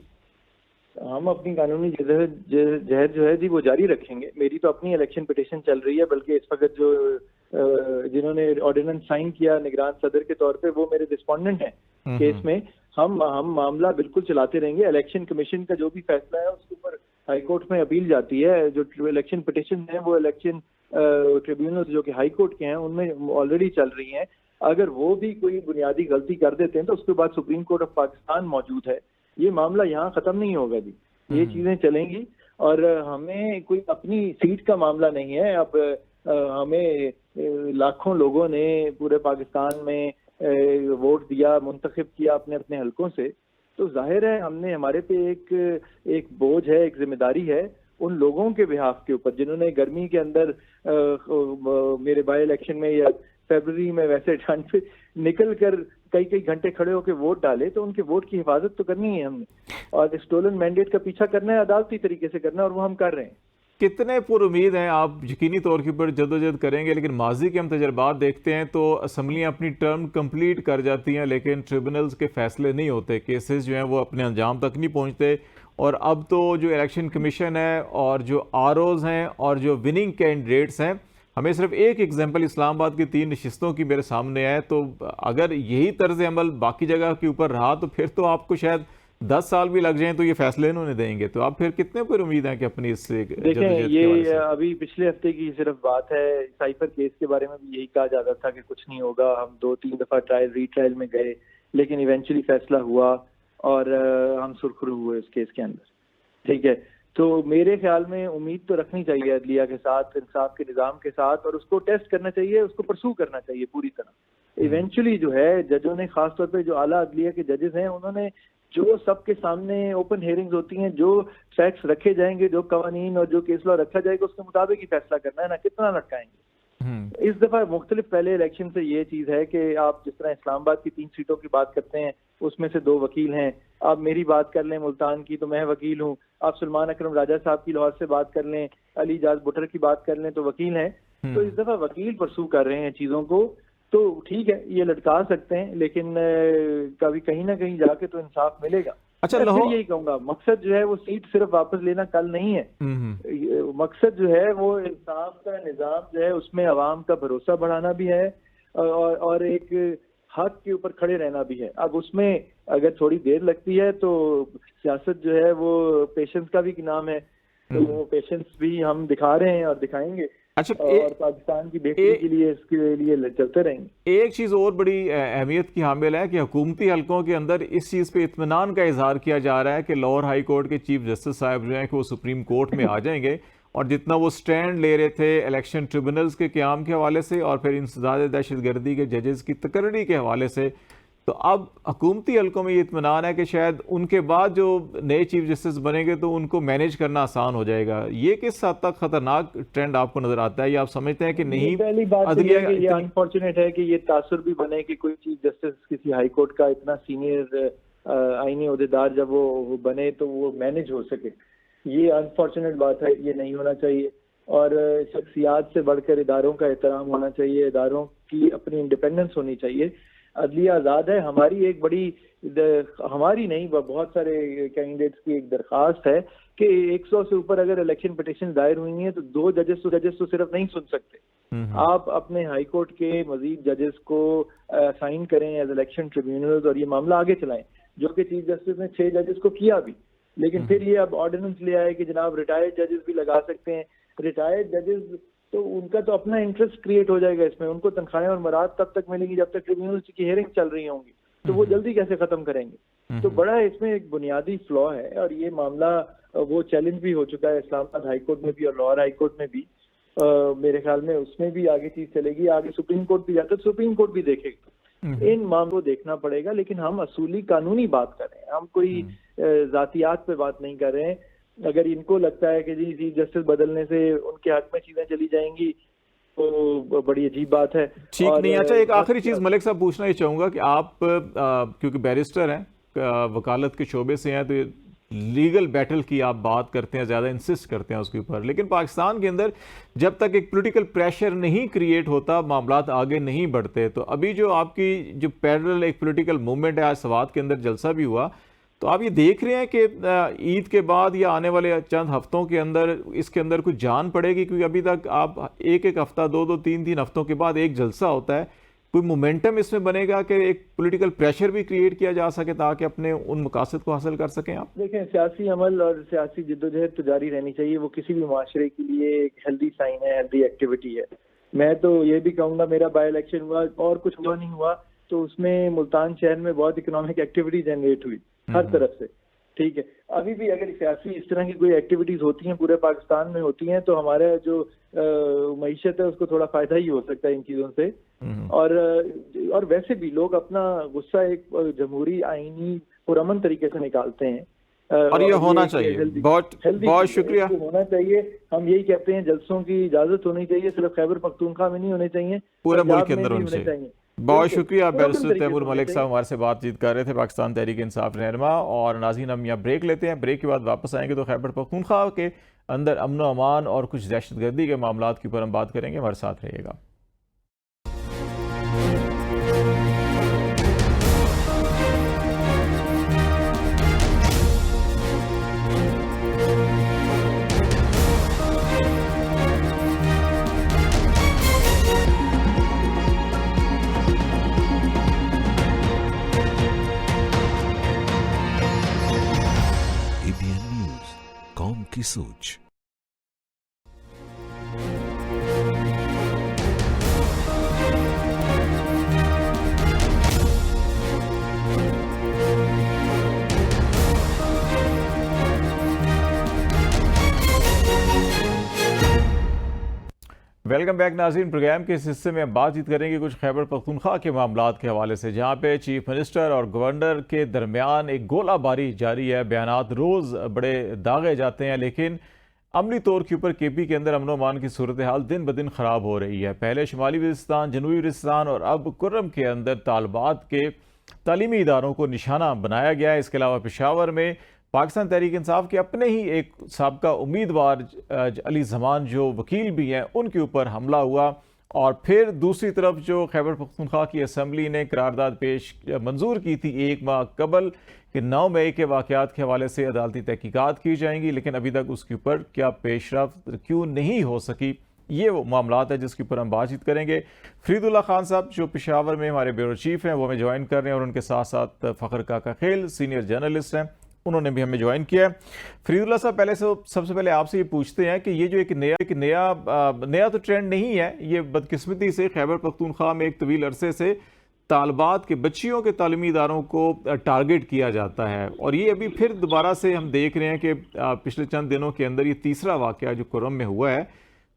हम अपनी कानूनी जहद जो है जी वो जारी रखेंगे। मेरी तो अपनी इलेक्शन पिटीशन चल रही है, बल्कि इस वक्त जो जिन्होंने ऑर्डिनेंस साइन किया निगरान सदर के तौर पे वो मेरे रिस्पोंडेंट हैं केस में। हम मामला बिल्कुल चलाते रहेंगे। इलेक्शन कमीशन का जो भी फैसला है उसके ऊपर हाई कोर्ट में अपील जाती है। जो इलेक्शन पिटीशन है वो इलेक्शन ट्रिब्यूनल जो कि हाई कोर्ट के हैं उनमें ऑलरेडी चल रही हैं। अगर वो भी कोई बुनियादी गलती कर देते हैं तो उसके बाद सुप्रीम कोर्ट ऑफ पाकिस्तान मौजूद है। ये मामला यहाँ खत्म नहीं होगा जी, ये चीजें चलेंगी और हमें कोई अपनी सीट का मामला नहीं है। अब हमें लाखों लोगों ने पूरे पाकिस्तान में वोट दिया, मुंतखब किया अपने अपने हलकों से, तो जाहिर है हमने हमारे पे एक बोझ है, एक जिम्मेदारी है उन लोगों के बिहाफ के ऊपर जिन्होंने गर्मी के अंदर मेरे बाई इलेक्शन में या फरवरी में वैसे ठंड पे निकल कर कई घंटे खड़े होकर वोट डाले, तो उनके वोट की हिफाजत तो करनी है हमने और स्टोलन मैंडेट का पीछा करना है, अदालती तरीके से करना है और वो हम कर रहे हैं। कितने पुर उम्मीद हैं आप यकीनी तौर के ऊपर जदोजहद करेंगे? लेकिन माजी के हम तजर्बात देखते हैं तो असम्बलियाँ अपनी टर्म कंप्लीट कर जाती हैं लेकिन ट्रिब्यूनल्स के फैसले नहीं होते, केसेस जो हैं वो अपने अंजाम तक नहीं पहुँचते। और अब तो जो इलेक्शन कमीशन है और जो आरओज़ हैं और जो विनिंग कैंडिडेट्स हैं, हमें सिर्फ एक एग्जाम्पल इस्लामाबाद की 3 नशिस्तों की मेरे सामने है, तो अगर यही तर्ज अमल बाकी जगह के ऊपर रहा तो फिर तो आपको शायद 10 साल भी लग जाएं तो ये फैसले इन्होंने देंगे। तो आप फिर कितने पर उम्मीद है कि अपनी इससे देखें, ये अभी पिछले हफ्ते की सिर्फ बात है। साइफर केस के बारे में भी यही कहा जाता था कि कुछ नहीं होगा। हम 2-3 दफा रीट्रायल में गए लेकिन इवेंचुअली फैसला हुआ और हम सुरखरू हुए उस केस के अंदर। ठीक है, तो मेरे ख्याल में उम्मीद तो रखनी चाहिए अदलिया के साथ, इंसाफ के निज़ाम के साथ, और उसको टेस्ट करना चाहिए, उसको परसू करना चाहिए पूरी तरह। इवेंचुअली जो है जजों ने, खासतौर पे जो आला अदलिया के जजेस हैं, उन्होंने जो सबके सामने ओपन हेयरिंग्स होती हैं, जो फैक्ट्स रखे जाएंगे, जो कवानीन और जो केस लॉ रखा जाएगा उसके मुताबिक ही फैसला करना है, ना कितना लटकाएंगे। इस दफा मुख्तलिफ पहले इलेक्शन से ये चीज है कि आप जिस तरह इस्लामाबाद की 3 सीटों की बात करते हैं उसमें से 2 वकील हैं। आप मेरी बात कर लें मुल्तान की तो मैं वकील हूँ। आप सलमान अकरम राजा साहब की लाहौर से बात कर लें, अली जाज बुटर की बात कर लें तो वकील हैं। तो इस दफा वकील परसू कर रहे हैं चीजों को, तो ठीक है ये लटका सकते हैं लेकिन कभी कहीं ना कहीं जाके तो इंसाफ मिलेगा। अच्छा, मैं यही कहूंगा मकसद जो है वो सीट सिर्फ वापस लेना कल नहीं है। मकसद जो है वो इंसाफ का निजाम जो है उसमें अवाम का भरोसा बढ़ाना भी है और एक हक के ऊपर खड़े रहना भी है। अब उसमें अगर थोड़ी देर लगती है तो सियासत जो है वो पेशेंस का भी नाम है, तो वो पेशेंस भी हम दिखा रहे हैं और दिखाएंगे। अच्छा, और पाकिस्तान की बेहतरी के लिए इसके लिए चलते रहेंगे। एक चीज़ और बड़ी अहमियत की हामिल है कि हुकूमती हलकों के अंदर इस चीज़ पे इत्मीनान का इजहार किया जा रहा है कि लाहौर हाई कोर्ट के चीफ जस्टिस साहब जो हैं कि वो सुप्रीम कोर्ट में आ जाएंगे और जितना वो स्टैंड ले रहे थे इलेक्शन ट्रिब्यूनल्स के क़याम के हवाले से और फिर इंसदाद दहशतगर्दी के जजेस की तकर्री के हवाले से, तो अब हुकूमती हलकों में ये इत्मीनान है कि शायद उनके बाद जो नए चीफ जस्टिस बनेंगे तो उनको मैनेज करना आसान हो जाएगा। ये किस हद तक खतरनाक ट्रेंड आपको नजर आता है या आप समझते हैं कि नहीं? पहली बात ये अनफॉर्चुनेट है कि ये तासुर भी बने कि कोई चीफ जस्टिस किसी हाई कोर्ट का इतना सीनियर आईनी ओहदेदार जब वो बने तो वो मैनेज हो सके। ये अनफॉर्चुनेट बात है, ये नहीं होना चाहिए। और शख्सियात से बढ़कर इदारों का एहतराम होना चाहिए, इदारों की अपनी इंडिपेंडेंस होनी चाहिए। अदलिया आज़ाद है, हमारी एक बड़ी हमारी नहीं बहुत सारे कैंडिडेट्स की एक दरख्वास्त है कि 100 से ऊपर अगर इलेक्शन पिटिशन दायर हुई हैं तो 2 जजेस तो सिर्फ नहीं सुन सकते। आप अपने हाई कोर्ट के मजीद जजेस को असाइन करें एज इलेक्शन ट्रिब्यूनल्स और ये मामला आगे चलाएं, जो कि चीफ जस्टिस ने 6 जजेस को किया भी। लेकिन फिर ये अब ऑर्डिनेंस ले आए कि जनाब रिटायर्ड जजेस भी लगा सकते हैं। रिटायर्ड जजेस तो उनका तो अपना इंटरेस्ट क्रिएट हो जाएगा इसमें, उनको तनख्वाहें और मराद तब तक मिलेंगी जब तक ट्रिब्यूनल्स की हियरिंग चल रही होंगी, तो वो जल्दी कैसे खत्म करेंगे? तो बड़ा इसमें एक बुनियादी फ्लॉ है और ये मामला वो चैलेंज भी हो चुका है इस्लामाबाद हाई कोर्ट में भी और लाहौर हाई कोर्ट में भी। मेरे ख्याल में उसमें भी आगे चीज चलेगी, आगे सुप्रीम कोर्ट भी जाकर सुप्रीम कोर्ट भी देखेगा। इन मामलों को देखना पड़ेगा, लेकिन हम असूली कानूनी बात कर रहे हैं, हम कोई जातियात पे बात नहीं कर रहे हैं। अगर इनको लगता है कि जी चीफ जस्टिस बदलने से उनके हक में चीजें चली जाएंगी तो बड़ी अजीब बात है। ठीक नहीं। अच्छा, एक आखिरी चीज मलिक साहब पूछना ही चाहूंगा कि आप क्योंकि बैरिस्टर हैं, वकालत के शोबे से हैं, तो लीगल बैटल की आप बात करते हैं, ज़्यादा इंसिस्ट करते हैं उसके ऊपर, लेकिन पाकिस्तान के अंदर जब तक एक पॉलिटिकल प्रेशर नहीं क्रिएट होता, मामलात आगे नहीं बढ़ते। तो अभी जो आपकी जो पैरेलल एक पॉलिटिकल मूवमेंट है, आज सवात के अंदर जलसा भी हुआ, तो आप ये देख रहे हैं कि ईद के बाद या आने वाले चंद हफ्तों के अंदर इसके अंदर कुछ जान पड़ेगी? क्योंकि अभी तक आप एक हफ्ता, 2-3 हफ्तों के बाद एक जलसा होता है, कोई मोमेंटम इसमें बनेगा कि एक पॉलिटिकल प्रेशर भी क्रिएट किया जा सके ताकि अपने उन मकासद को हासिल कर सकें आप? देखें, सियासी अमल और सियासी जिद्दोजहद तो जारी रहनी चाहिए, वो किसी भी माशरे के लिए एक हेल्दी साइन है, हेल्दी एक्टिविटी है। मैं तो ये भी कहूँगा, मेरा बाई इलेक्शन हुआ और कुछ हुआ नहीं हुआ तो उसमें मुल्तान शहर में बहुत इकोनॉमिक एक्टिविटी जनरेट हुई हर तरफ से। ठीक है, अभी भी अगर सियासी इस तरह की कोई एक्टिविटीज होती हैं, पूरे पाकिस्तान में होती हैं, तो हमारा जो मईशत है उसको थोड़ा फायदा ही हो सकता है इन चीजों से। और वैसे भी लोग अपना गुस्सा एक जमहूरी आईनी पुरअमन तरीके से निकालते हैं और ये होना चाहिए। बहुत शुक्रिया। होना चाहिए। हम यही कहते हैं, जलसों की इजाजत होनी चाहिए, सिर्फ खैबर पख्तूनख्वा में नहीं होने चाहिए, पूरे मुल्क के अंदर होने चाहिए। बहुत शुक्रिया। बैरिस्टर तैमूर मलिक साहब हमारे से बातचीत कर रहे थे, पाकिस्तान तहरीक इंसाफ रहनुमा। और नाज़रीन, हम यहाँ ब्रेक लेते हैं, ब्रेक के बाद वापस आएंगे तो खैबर पख्तूनख्वा के अंदर अमन व अमान और कुछ दहशतगर्दी के मामलात के ऊपर हम बात करेंगे। हमारे साथ रहिएगा। की सोच। वेलकम बैक नाज़रीन। प्रोग्राम के इस हिस्से में बातचीत करेंगे कुछ खैबर पख्तूनख्वा के मामलात के हवाले से, जहाँ पे चीफ मिनिस्टर और गवर्नर के दरमियान एक गोलाबारी जारी है। बयानात रोज़ बड़े दागे जाते हैं, लेकिन अमली तौर के ऊपर KP के अंदर अमन अमान की सूरत हाल दिन ब दिन ख़राब हो रही है। पहले शुमाली वज़ीरिस्तान, जनूबी वज़ीरिस्तान और अब कुर्रम के अंदर तालिबात के तालीमी इदारों को निशाना बनाया गया है। इसके अलावा पेशावर में पाकिस्तान तहरीक इंसाफ के अपने ही एक साबका उम्मीदवार अली ज़मान जो वकील भी हैं, उनके ऊपर हमला हुआ। और फिर दूसरी तरफ जो खैबर पख्तूनख्वा की असम्बली ने करारदाद पेश मंजूर की थी 1 माह कबल कि 9 मई के वाक़यात के हवाले से अदालती तहकीकात की जाएंगी, लेकिन अभी तक उसके ऊपर क्या पेशरफ्त क्यों नहीं हो सकी, ये वो मामलात है जिसके ऊपर हम बातचीत करेंगे। फरीदुल्लाह खान साहब जो पेशावर में हमारे ब्यूरो चीफ हैं, वो हमें ज्वाइन कर रहे हैं, और उनके साथ साथ फ़खर काका खेल सीनियर जर्नलिस्ट हैं, उन्होंने भी हमें ज्वाइन किया है। फरीदुल्लाह साहब, पहले से सबसे पहले आपसे ये पूछते हैं कि ये जो एक नया तो ट्रेंड नहीं है, ये बदकिस्मती से खैबर पख्तूनख्वा में एक तवील अरसे से तालिबात के बच्चियों के तालीमी इदारों को टारगेट किया जाता है, और ये अभी फिर दोबारा से हम देख रहे हैं कि पिछले चंद दिनों के अंदर ये तीसरा वाक़या जो कुर्रम में हुआ है।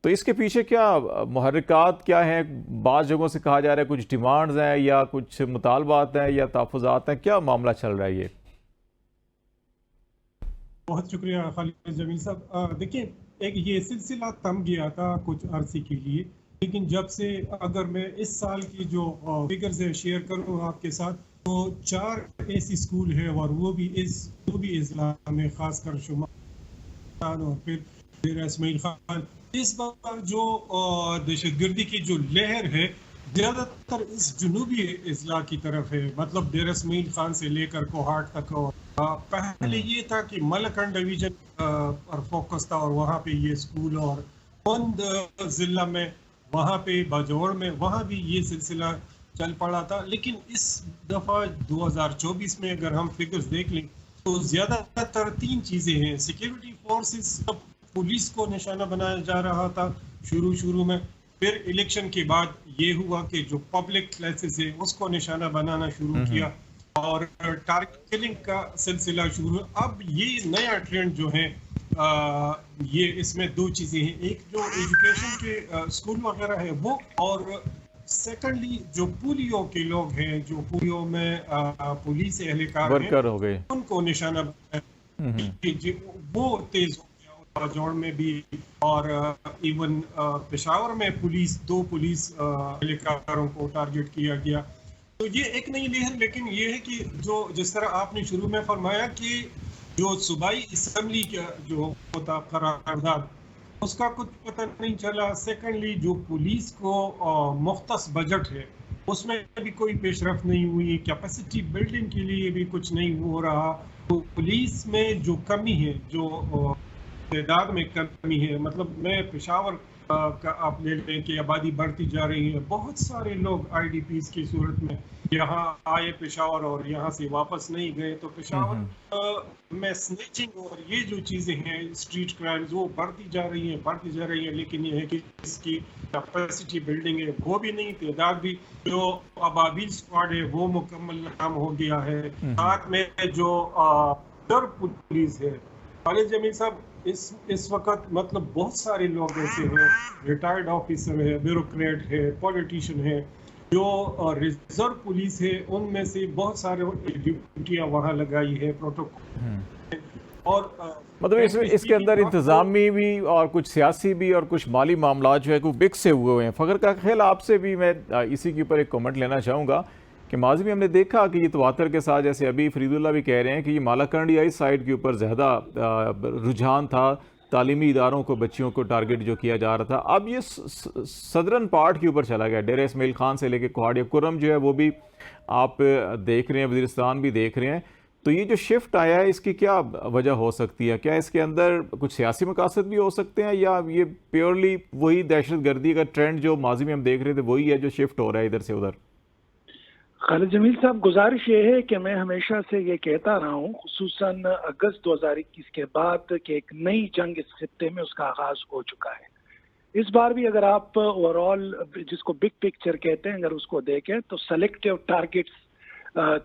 तो इसके पीछे क्या मुहर्रिकात क्या हैं? बाज़ जगहों से कहा जा रहा है कुछ डिमांड्स हैं या कुछ मुतालबात हैं या तहफ़्फ़ुज़ात हैं, क्या मामला चल रहा है ये? बहुत शुक्रिया खालिद जमील साहब। देखिए, एक ये सिलसिला थम गया था कुछ अरसे के लिए, लेकिन जब से अगर मैं इस साल की जो फिगर्स शेयर करूँ आपके साथ, तो 4 ऐसी स्कूल है और वो भी इस्लाम में खासकर शुमार, और फिर डेरा इस्माइल खान। इस बार जो दहशतगर्दी की जो लहर है ज्यादातर इस जुनूबी अजला की तरफ है, मतलब डेरा इस्माइल खान से लेकर कोहाट तक। और पहले ये था कि मलकंड डिवीजन पर फोकस था और वहाँ पे ये स्कूल, और बंद जिला में वहाँ पे बाजौड़ में वहाँ भी ये सिलसिला चल पड़ा था। लेकिन इस दफ़ा 2024 में अगर हम फिगर्स देख लें तो ज़्यादातर 3 चीज़ें हैं। सिक्योरिटी फोर्सेस, पुलिस को निशाना बनाया जा रहा था शुरू में, फिर इलेक्शन के बाद ये हुआ कि जो पब्लिक प्लेसेस है उसको निशाना बनाना शुरू किया और टारगेट किलिंग का सिलसिला शुरू। अब ये नया ट्रेंड जो है ये इसमें 2 चीज़ें हैं, एक जो एजुकेशन के स्कूल वगैरह है वो, और सेकेंडली जो पोलियो के लोग हैं, जो पोलियो में पुलिस एहलकार वर्कर हो गए, उनको निशाना बनाया, वो तेज हो गया बाजौड़ में भी। और इवन पेशावर में 2 पुलिस एहलकारों को टारगेट किया गया। तो ये एक नई लहर, लेकिन ये है कि जो जिस तरह आपने शुरू में फरमाया कि जो सूबाई असम्बली का जो होता करारदाद उसका कुछ पता नहीं चला। सेकेंडली जो पुलिस को मुख्तस बजट है उसमें भी कोई पेशरफ नहीं हुई, कैपेसिटी बिल्डिंग के लिए भी कुछ नहीं हो रहा। तो पुलिस में जो कमी है, जो तादाद में कमी है, मतलब मैं पेशावर का आप ले लें कि आबादी बढ़ती जा रही है, बहुत सारे लोग IDPs की सूरत में यहाँ आए पेशावर और यहाँ से वापस नहीं गए। तो पेशावर में स्नैचिंग और ये जो चीज़ें हैं, स्ट्रीट क्राइम्स, वो बढ़ती जा रही हैं। लेकिन ये है कि इसकी कैपेसिटी बिल्डिंग है वो भी नहीं, तादाद भी, जो अबाबिल स्क्वाड है वो मुकम्मल नाम हो गया है। साथ में जो पुलिस है, खालिद जमील साहब, इस वक्त मतलब बहुत सारे लोग ऐसे हैं, रिटायर्ड ऑफिसर है, ब्यूरोक्रेट है, पॉलिटिशियन है, जो रिजर्व पुलिस है, उनमें से बहुत सारे ड्यूटियां वहाँ लगाई है प्रोटोकॉल। और मतलब इसके अंदर इंतजामी भी और कुछ सियासी भी और कुछ माली मामला जो है वो बिक से हुए हैं। फ़खर का ख्याल, आपसे भी मैं इसी के ऊपर एक कमेंट लेना चाहूँगा कि माजी में हमने देखा कि ये तवातर के साथ, जैसे अभी फरीदुल्लाह भी कह रहे हैं कि ये मालाकंडियाई साइड के ऊपर ज़्यादा रुझान था, तालीमी इदारों को, बच्चियों को टारगेट जो किया जा रहा था। अब ये सदरन पार्ट के ऊपर चला गया, डेरा इस्माइल खान से लेके कोहाड़िया कुरम जो है वो भी आप देख रहे हैं, वज़ीरिस्तान भी देख रहे हैं। तो ये जो शिफ्ट आया है इसकी क्या वजह हो सकती है? क्या इसके अंदर कुछ सियासी मकासद भी हो सकते हैं, या ये प्योरली वही दहशत गर्दी का ट्रेंड जो माजी में हम देख रहे थे वही है जो शिफ्ट हो रहा है इधर से उधर? खालिद जमील साहब, गुजारिश ये है कि मैं हमेशा से ये कहता रहा हूँ, खुसूसन अगस्त 2021 के बाद कि एक नई जंग इस खित्ते में उसका आगाज हो चुका है। इस बार भी अगर आप ओवरऑल जिसको बिग पिक्चर कहते हैं अगर उसको देखें तो सेलेक्टिव टारगेट्स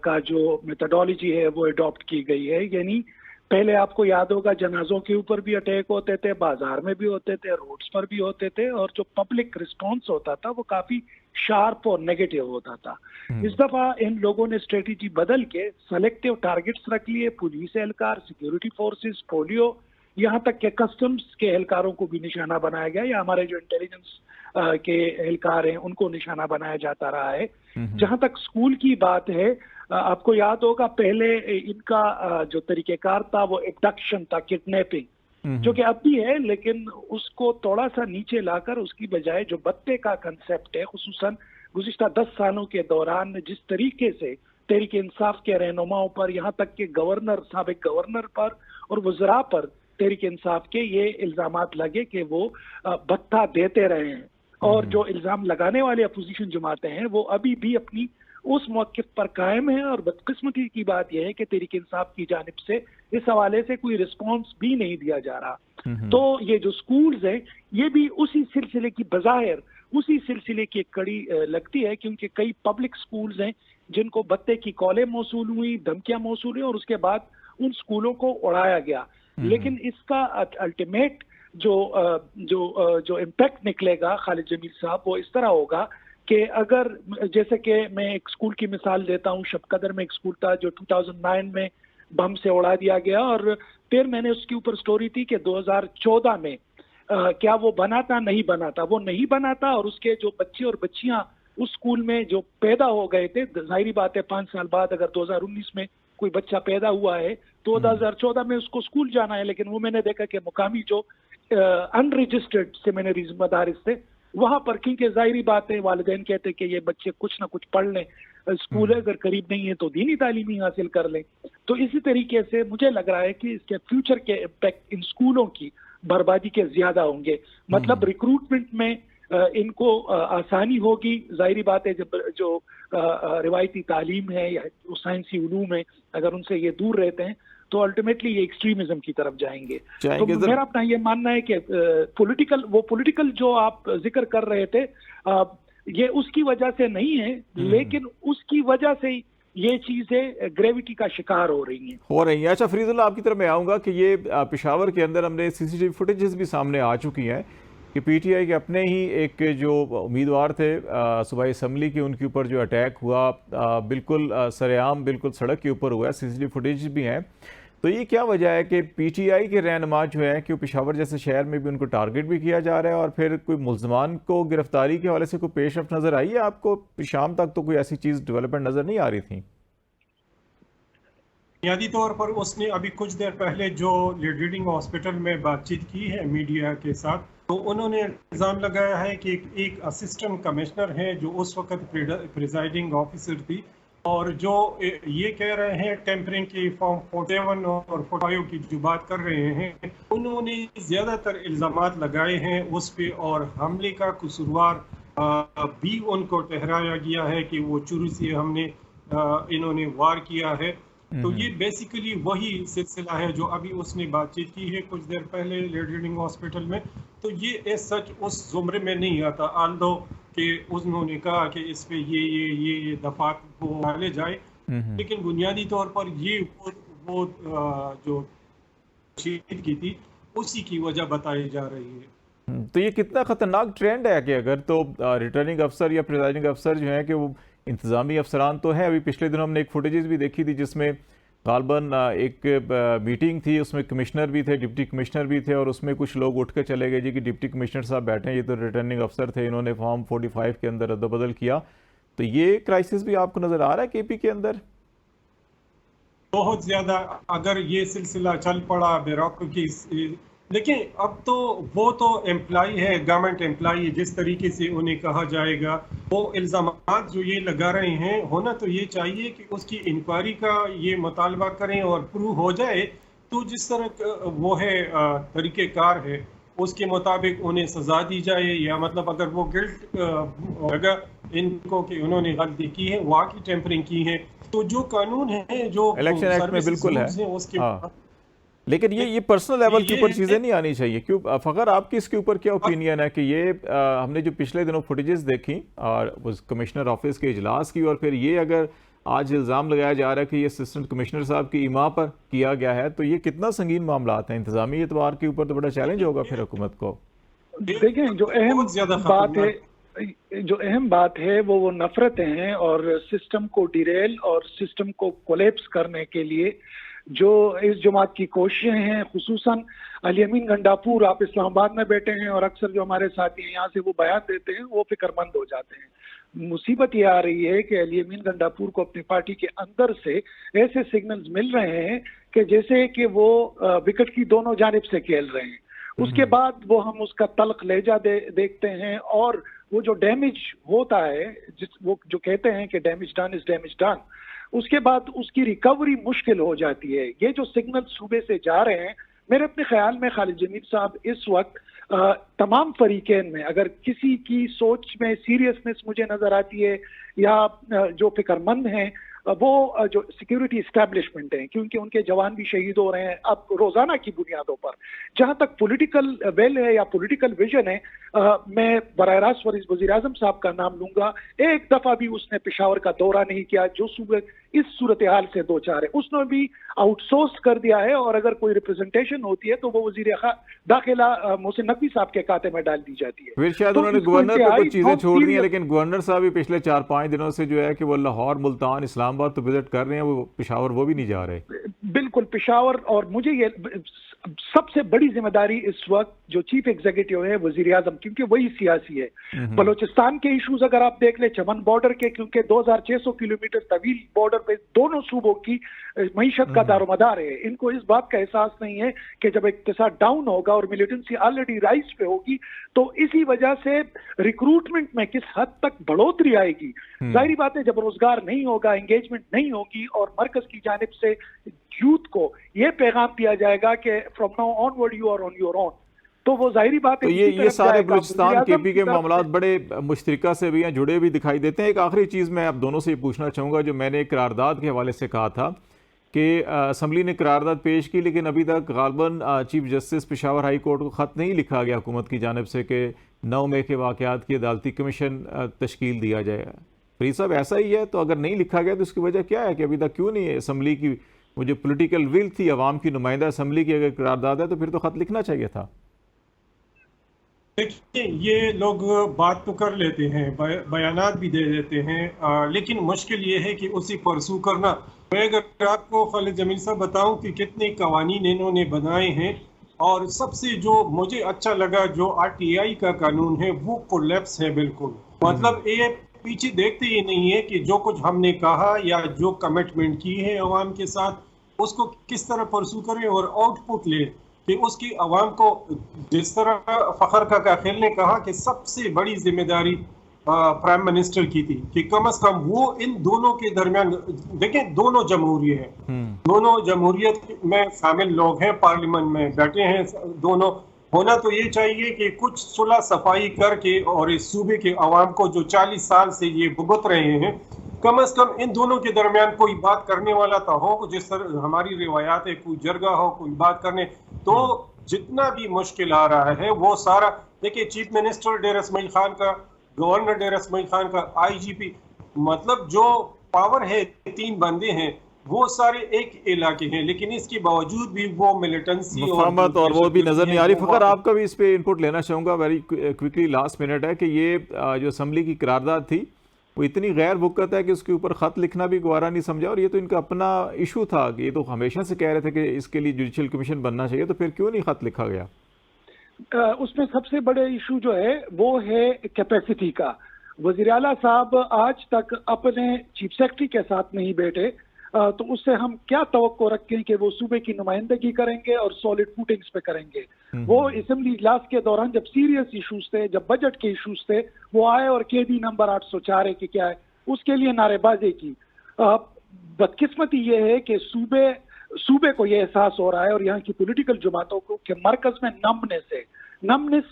का जो मेथडोलॉजी है वो अडॉप्ट की गई है। यानी पहले आपको याद होगा जनाजों के ऊपर भी अटैक होते थे, बाजार में भी होते थे, रोड्स पर भी होते थे, और जो पब्लिक रिस्पॉन्स होता था वो काफी शार्प और नेगेटिव होता था। इस दफा इन लोगों ने स्ट्रेटेजी बदल के सेलेक्टिव टारगेट्स रख लिए, पुलिस एहलकार, सिक्योरिटी फोर्सेस, पोलियो, यहाँ तक के कस्टम्स के एहलकारों को भी निशाना बनाया गया, या हमारे जो इंटेलिजेंस के एहलकार हैं उनको निशाना बनाया जाता रहा है। जहां तक स्कूल की बात है, आपको याद होगा पहले इनका जो तरीकेकार था वो एब्डक्शन था, किडनैपिंग, जो कि अब भी है, लेकिन उसको थोड़ा सा नीचे लाकर उसकी बजाय जो बत्ते का कंसेप्ट है, खुसूसन गुज़िश्ता 10 सालों के दौरान जिस तरीके से तहरीक इंसाफ के रहनुमाओं पर, यहाँ तक के गवर्नर, साबिक गवर्नर पर और वज़रा पर तहरीक इंसाफ के ये इल्जामात लगे कि वो भत्ता देते रहे हैं, और जो इल्जाम लगाने वाले अपोजिशन जमातें हैं वो अभी भी अपनी उस मौक़िफ़ पर कायम है। और बदकिस्मती की बात यह है कि तहरीक इंसाफ की जानिब से इस हवाले से कोई रिस्पॉन्स भी नहीं दिया जा रहा। तो ये जो स्कूल्स हैं ये भी उसी सिलसिले की, बज़ाहिर उसी सिलसिले की एक कड़ी लगती है, क्योंकि कई पब्लिक स्कूल्स हैं जिनको भत्ते की कॉलें मौसूल हुई, धमकियां मौसूल हुई, और उसके बाद उन स्कूलों को उड़ाया गया। लेकिन इसका अल्टीमेट जो इम्पैक्ट निकलेगा खालिद जमील साहब, वो इस तरह होगा कि अगर, जैसे कि मैं एक स्कूल की मिसाल देता हूँ, शबकदर में एक स्कूल था जो 2009 में बम से उड़ा दिया गया, और फिर मैंने उसके ऊपर स्टोरी थी कि 2014 में क्या वो बना था, नहीं बना था, वो नहीं बना था, और उसके जो बच्चे और बच्चियां उस स्कूल में जो पैदा हो गए थे, जाहिर बात है 5 साल बाद अगर 2019 में कोई बच्चा पैदा हुआ है तो 2014 में उसको स्कूल जाना है, लेकिन वो मैंने देखा कि मुकामी जो अनरजिस्टर्ड सेमिनरीज मदारिस थे वहां पर, क्योंकि जाहिर बात है वालिदैन कहते हैं कि ये बच्चे कुछ ना कुछ पढ़ लें, स्कूल अगर करीब नहीं है तो दीनी तालीम ही हासिल कर लें। तो इसी तरीके से मुझे लग रहा है कि इसके फ्यूचर के इम्पैक्ट इन स्कूलों की बर्बादी के ज्यादा होंगे। मतलब रिक्रूटमेंट में इनको आसानी होगी, जाहिर बात है जब जो रिवायती तालीम है या साइंसी उलूम है अगर उनसे ये दूर रहते हैं तो अल्टीमेटली ये एक्सट्रीमिज्म की तरफ जाएंगे। तो मेरा अपना ये मानना है कि पॉलिटिकल जो आप जिक्र कर रहे थे ये उसकी वजह से नहीं है, लेकिन उसकी वजह से ये चीजें ग्रेविटी का शिकार हो रही हैं। अच्छा फरीदुल्लाह, आपकी तरफ मैं आऊँगा कि ये पेशावर के अंदर हमने CCTV फुटेजेस भी सामने आ चुकी हैं कि PTI के अपने ही एक जो उम्मीदवार थे सूबाई असम्बली के, उनके ऊपर जो अटैक हुआ बिल्कुल सरेआम, बिल्कुल सड़क के ऊपर हुआ है, CCTV फुटेज भी हैं। तो ये क्या वजह है कि PTI के रहनुमा जो है कि पेशावर जैसे शहर में भी उनको टारगेट भी किया जा रहा है और फिर कोई मुल्ज़मान को गिरफ्तारी के हवाले से कोई पेशरफ नज़र आई है आपको? शाम तक तो कोई ऐसी चीज़ डेवलपमेंट नज़र नहीं आ रही थी। बुनियादी तौर पर उसने अभी कुछ देर पहले जो रीडिंग हॉस्पिटल में बातचीत की है मीडिया के साथ, तो उन्होंने इल्ज़ाम लगाया है कि एक असिस्टेंट कमिश्नर है जो उस वक्त प्रिजाइडिंग ऑफिसर थी, और जो ये कह रहे हैं टेम्परिंग की फॉर्म 47 और 45 की जो बात कर रहे हैं, उन्होंने ज़्यादातर इल्ज़ामात लगाए हैं उस पे, और हमले का कसूरवार भी उनको ठहराया गया है कि वो चोरी से हमने इन्होंने वार किया है। तो ये बेसिकली वही सिलसिला है जो अभी उसने बातचीत की है कुछ देर पहले रीडिंग हॉस्पिटल में। तो ये एज सच उस जुमरे में नहीं आता, आल्दो कि उन्होंने कहा कि इस पे ये दफात को डाले जाए, लेकिन बुनियादी तौर पर ये वो जो शीट की थी उसी की वजह बताई जा रही है। तो ये कितना खतरनाक ट्रेंड है कि अगर तो रिटर्निंग अफसर या प्रिजाइडिंग अफसर जो है कि वो इंतज़ामी अफसरान तो हैं। अभी पिछले दिनों हमने एक फुटेजेस भी देखी थी जिसमें गालबन एक मीटिंग थी, उसमें कमिश्नर भी थे, डिप्टी कमिश्नर भी थे, और उसमें कुछ लोग उठ कर चले गए जी कि डिप्टी कमिश्नर साहब बैठे हैं, ये तो रिटर्निंग अफसर थे, इन्होंने फॉर्म 45 के अंदर अदल-बदल किया। तो ये क्राइसिस भी आपको नज़र आ रहा है KP के अंदर बहुत ज़्यादा? अगर ये सिलसिला चल पड़ा ब्यूरोक्रेसी, लेकिन अब तो वो तो एम्प्लॉई है, गवर्नमेंट एम्प्लॉई, जिस तरीके से उन्हें कहा जाएगा, वो इल्ज़ामात जो ये लगा रहे हैं, होना तो ये चाहिए कि उसकी इंक्वायरी का ये मुतालबा करें और प्रूव हो जाए, तो जिस तरह वो है तरीक़ेकार है उसके मुताबिक उन्हें सज़ा दी जाए, या मतलब अगर वो गिल्ट लगा इनको कि उन्होंने गलती की है, वहाँ की टेम्परिंग की है, तो जो कानून है जो इलेक्शन एक्ट में बिल्कुल है उसके लेकिन ये पर्सनल लेवल के ऊपर चीज़ें नहीं आनी चाहिए। क्यों फ़खर, आपकी इसके ऊपर क्या ओपिनियन है कि ये हमने जो पिछले दिनों फुटेजेस देखी और उस कमिश्नर ऑफिस के इजलास की, और फिर ये अगर आज इल्ज़ाम लगाया जा रहा है कि ये असिस्टेंट कमिश्नर साहब की इमा पर किया गया है, तो ये कितना संगीन मामला है? इंतजामी एतबार के ऊपर तो बड़ा चैलेंज होगा फिर हुकूमत को। देखें, जो अहम बात है वो नफरतें हैं, और सिस्टम को डिरेल और सिस्टम को कोलैप्स करने के लिए जो इस जमात की कोशिशें हैं, खुसूसन अली अमीन गंडापुर, आप इस्लामाबाद में बैठे हैं और अक्सर जो हमारे साथी हैं यहाँ से वो बयान देते हैं, वो फिक्रमंद हो जाते हैं। मुसीबत ये आ रही है कि अली अमीन गंडापुर को अपनी पार्टी के अंदर से ऐसे सिग्नल्स मिल रहे हैं कि जैसे कि वो विकेट की दोनों जानिब से खेल रहे हैं। उसके बाद वो हम उसका तल्ख लेजा देखते हैं, और वो जो डैमेज होता है, वो जो कहते हैं कि damage done is damage done, उसके बाद उसकी रिकवरी मुश्किल हो जाती है। ये जो सिग्नल सूबे से जा रहे हैं, मेरे अपने ख्याल में खालिद जमील साहब इस वक्त तमाम फरीकेन में अगर किसी की सोच में सीरियसनेस मुझे नजर आती है, या जो फिक्रमंद हैं, वो जो सिक्योरिटी इस्टेब्लिशमेंट है, क्योंकि उनके जवान भी शहीद हो रहे हैं अब रोजाना की बुनियादों पर। जहां तक पॉलिटिकल वेल है या पॉलिटिकल विजन है, मैं बराह रास्त वज़ीर आज़म साहब का नाम लूंगा। एक दफा भी उसने पेशावर का दौरा नहीं किया, जो सूबे इस सूरत हाल से दो चार है उसने भी आउटसोर्स कर दिया है, और अगर कोई रिप्रेजेंटेशन होती है तो वो वजीर दाखिला मोहसिन नकवी साहब के खाते में डाल दी जाती है। फिर शायद उन्होंने गवर्नर को कुछ चीजें छोड़ दी है, लेकिन गवर्नर साहब भी पिछले 4-5 दिनों से जो है कि वो लाहौर, मुल्तान, इस्लामाबाद तो विजिट कर रहे हैं, वो पेशावर वो भी नहीं जा रहे। बिल्कुल पेशावर, और मुझे ये सबसे बड़ी जिम्मेदारी इस वक्त जो चीफ एग्जीक्यूटिव है वजीर आजम, क्योंकि वही सियासी है। बलोचिस्तान के इश्यूज अगर आप देख ले, चमन बॉर्डर के, क्योंकि 2600 किलोमीटर तवील बॉर्डर पे दोनों सूबों की मईशत का दारोमदार है। इनको इस बात का एहसास नहीं है कि जब इक्तिसाद डाउन होगा और मिलिटेंसी ऑलरेडी राइज पे होगी तो इसी वजह से रिक्रूटमेंट में किस हद तक बढ़ोतरी आएगी। जाहिर बात है जब रोजगार नहीं होगा, एंगेजमेंट नहीं होगी और मरकज की जानिब से यूथ को ये पैगाम दिया जाएगा कि from now onward you are on your own, तो वो जाहिर बात है। तो ये सारे बलूचिस्तान केपी के मामलात बड़े मुश्तरका से भी हैं, जुड़े भी दिखाई देते हैं। एक आखिरी चीज़ मैं आप दोनों से ये पूछना चाहूँगा, जो मैंने एक करारदाद के हवाले से कहा था कि असम्बली ने करारदाद पेश की लेकिन अभी तक गालबन chief justice Peshawar high court को ख़त नहीं लिखा गया हुकूमत की जानिब से कि 9 मई के वाक़यात की अदालती कमीशन तश्कील दिया जाएगा। फरीद साहब ऐसा ही है, तो अगर नहीं लिखा गया तो उसकी वजह क्या है कि अभी तक क्यों नहीं है असम्बली की वो जो पोलिटिकल विल थी अवाम की नुमाइंदा असम्बली की अगर करारदाद है तो फिर तो ख़त लिखना चाहिए था। देखिए ये लोग बात तो कर लेते हैं, बयानात भी दे देते हैं, लेकिन मुश्किल ये है कि उसी परसू करना। मैं अगर आपको खालिद जमील साहब बताऊं कि कितने कवानीन इन्होंने बनाए हैं, और सबसे जो मुझे अच्छा लगा जो RTI का कानून है वो कोलैप्स है बिल्कुल। मतलब ये पीछे देखते ही नहीं है कि जो कुछ हमने कहा या जो कमिटमेंट की है अवाम के साथ उसको किस तरह परसू करें और आउटपुट ले कि उसकी आवाम को, जिस तरह फखर काखिल ने कहा कि सबसे बड़ी जिम्मेदारी प्राइम मिनिस्टर की थी कि कम से कम वो इन दोनों के दरमियान, देखें दोनों जमहूरियत है, दोनों जमहूरियत में शामिल लोग हैं, पार्लियामेंट में बैठे हैं दोनों। होना तो ये चाहिए कि कुछ सुलह सफाई करके और इस सूबे के अवाम को जो 40 साल से ये भुगत रहे हैं, कम से कम इन दोनों के दरमियान कोई बात करने वाला तो हो, जिस तरह हमारी रिवायात है, कोई जरगा हो, कोई बात करने। तो जितना भी मुश्किल आ रहा है वो सारा, देखिए चीफ मिनिस्टर डेर इस्माइल खान का, गवर्नर डेर इस्माइल खान का, IGP, मतलब जो पावर है 3 बंदे हैं वो सारे एक इलाके हैं, लेकिन इसके बावजूद भी वो मिलिटेंसी और वो भी नजर नहीं आ रही। फखर आपका भी इस पे इनपुट लेना चाहूँगा, वेरी क्विकली, लास्ट मिनट है, कि ये जो असम्बली की करारदाद थी वो इतनी गैर वक़्त है कि उसके ऊपर ख़त लिखना भी गवारा नहीं समझा, और ये तो इनका अपना इशू था कि ये तो हमेशा से कह रहे थे कि इसके लिए जुडिशल कमीशन बनना चाहिए, तो फिर क्यों नहीं ख़त लिखा गया? उसमें सबसे बड़े इशू जो है वो है कैपेसिटी का। वज़ीर आला साहब आज तक अपने चीफ सेक्रेटरी के साथ नहीं बैठे, तो उससे हम क्या तवक्को रखें कि वो सूबे की नुमाइंदगी करेंगे और सॉलिड फूटिंग्स पे करेंगे। वो असेंबली इजलास के दौरान जब सीरियस इश्यूज थे, जब बजट के इश्यूज थे, वो आए और KD नंबर 804 है कि क्या है, उसके लिए नारेबाजी की। बदकिस्मती ये है कि सूबे को ये एहसास हो रहा है और यहाँ की पॉलिटिकल जमातों को कि मरकज में नमनेस,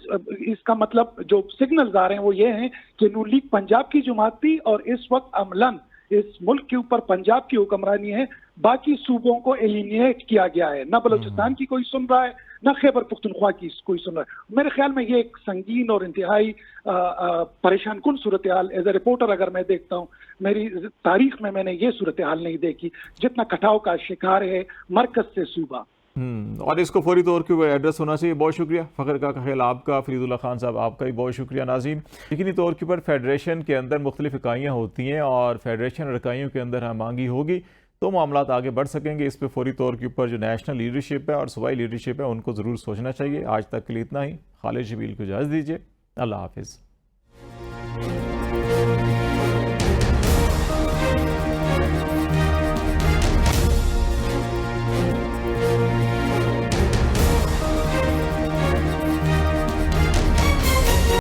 इसका मतलब जो सिग्नल्स आ रहे हैं वो ये हैं कि नून लीग पंजाब की जमात थी और इस वक्त अमलन इस मुल्क के ऊपर पंजाब की हुक्मरानी है, बाकी सूबों को एलिमिनेट किया गया है। ना बलूचिस्तान की कोई सुन रहा है, ना खैबर पुख्तनख्वा की कोई सुन रहा है। मेरे ख्याल में ये एक संगीन और इंतहाई परेशान कुन सूरत हाल, एज ए रिपोर्टर अगर मैं देखता हूँ, मेरी तारीख में मैंने ये सूरत हाल नहीं देखी जितना कटाव का शिकार है मरकज से सूबा। और इसको फौरी तौर पर एड्रेस होना चाहिए। बहुत शुक्रिया फ़खर काखिल आपका, फरीदुल्लाह खान साहब आपका भी बहुत शुक्रिया। नाज़रीन, यकीनी तौर के ऊपर फेडरेशन के अंदर मुख्तलिफ इकाइयाँ होती हैं और फेडरेशन और इकाइयों के अंदर हम मांगी होगी तो मामलात आगे बढ़ सकेंगे। इस पर फौरी तौर के ऊपर जो नेशनल लीडरशिप है और सूबाई लीडरशिप है उनको ज़रूर सोचना चाहिए। आज तक के लिए इतना ही। खालिद जमील को इजाज़त दीजिए। अल्लाह हाफिज़।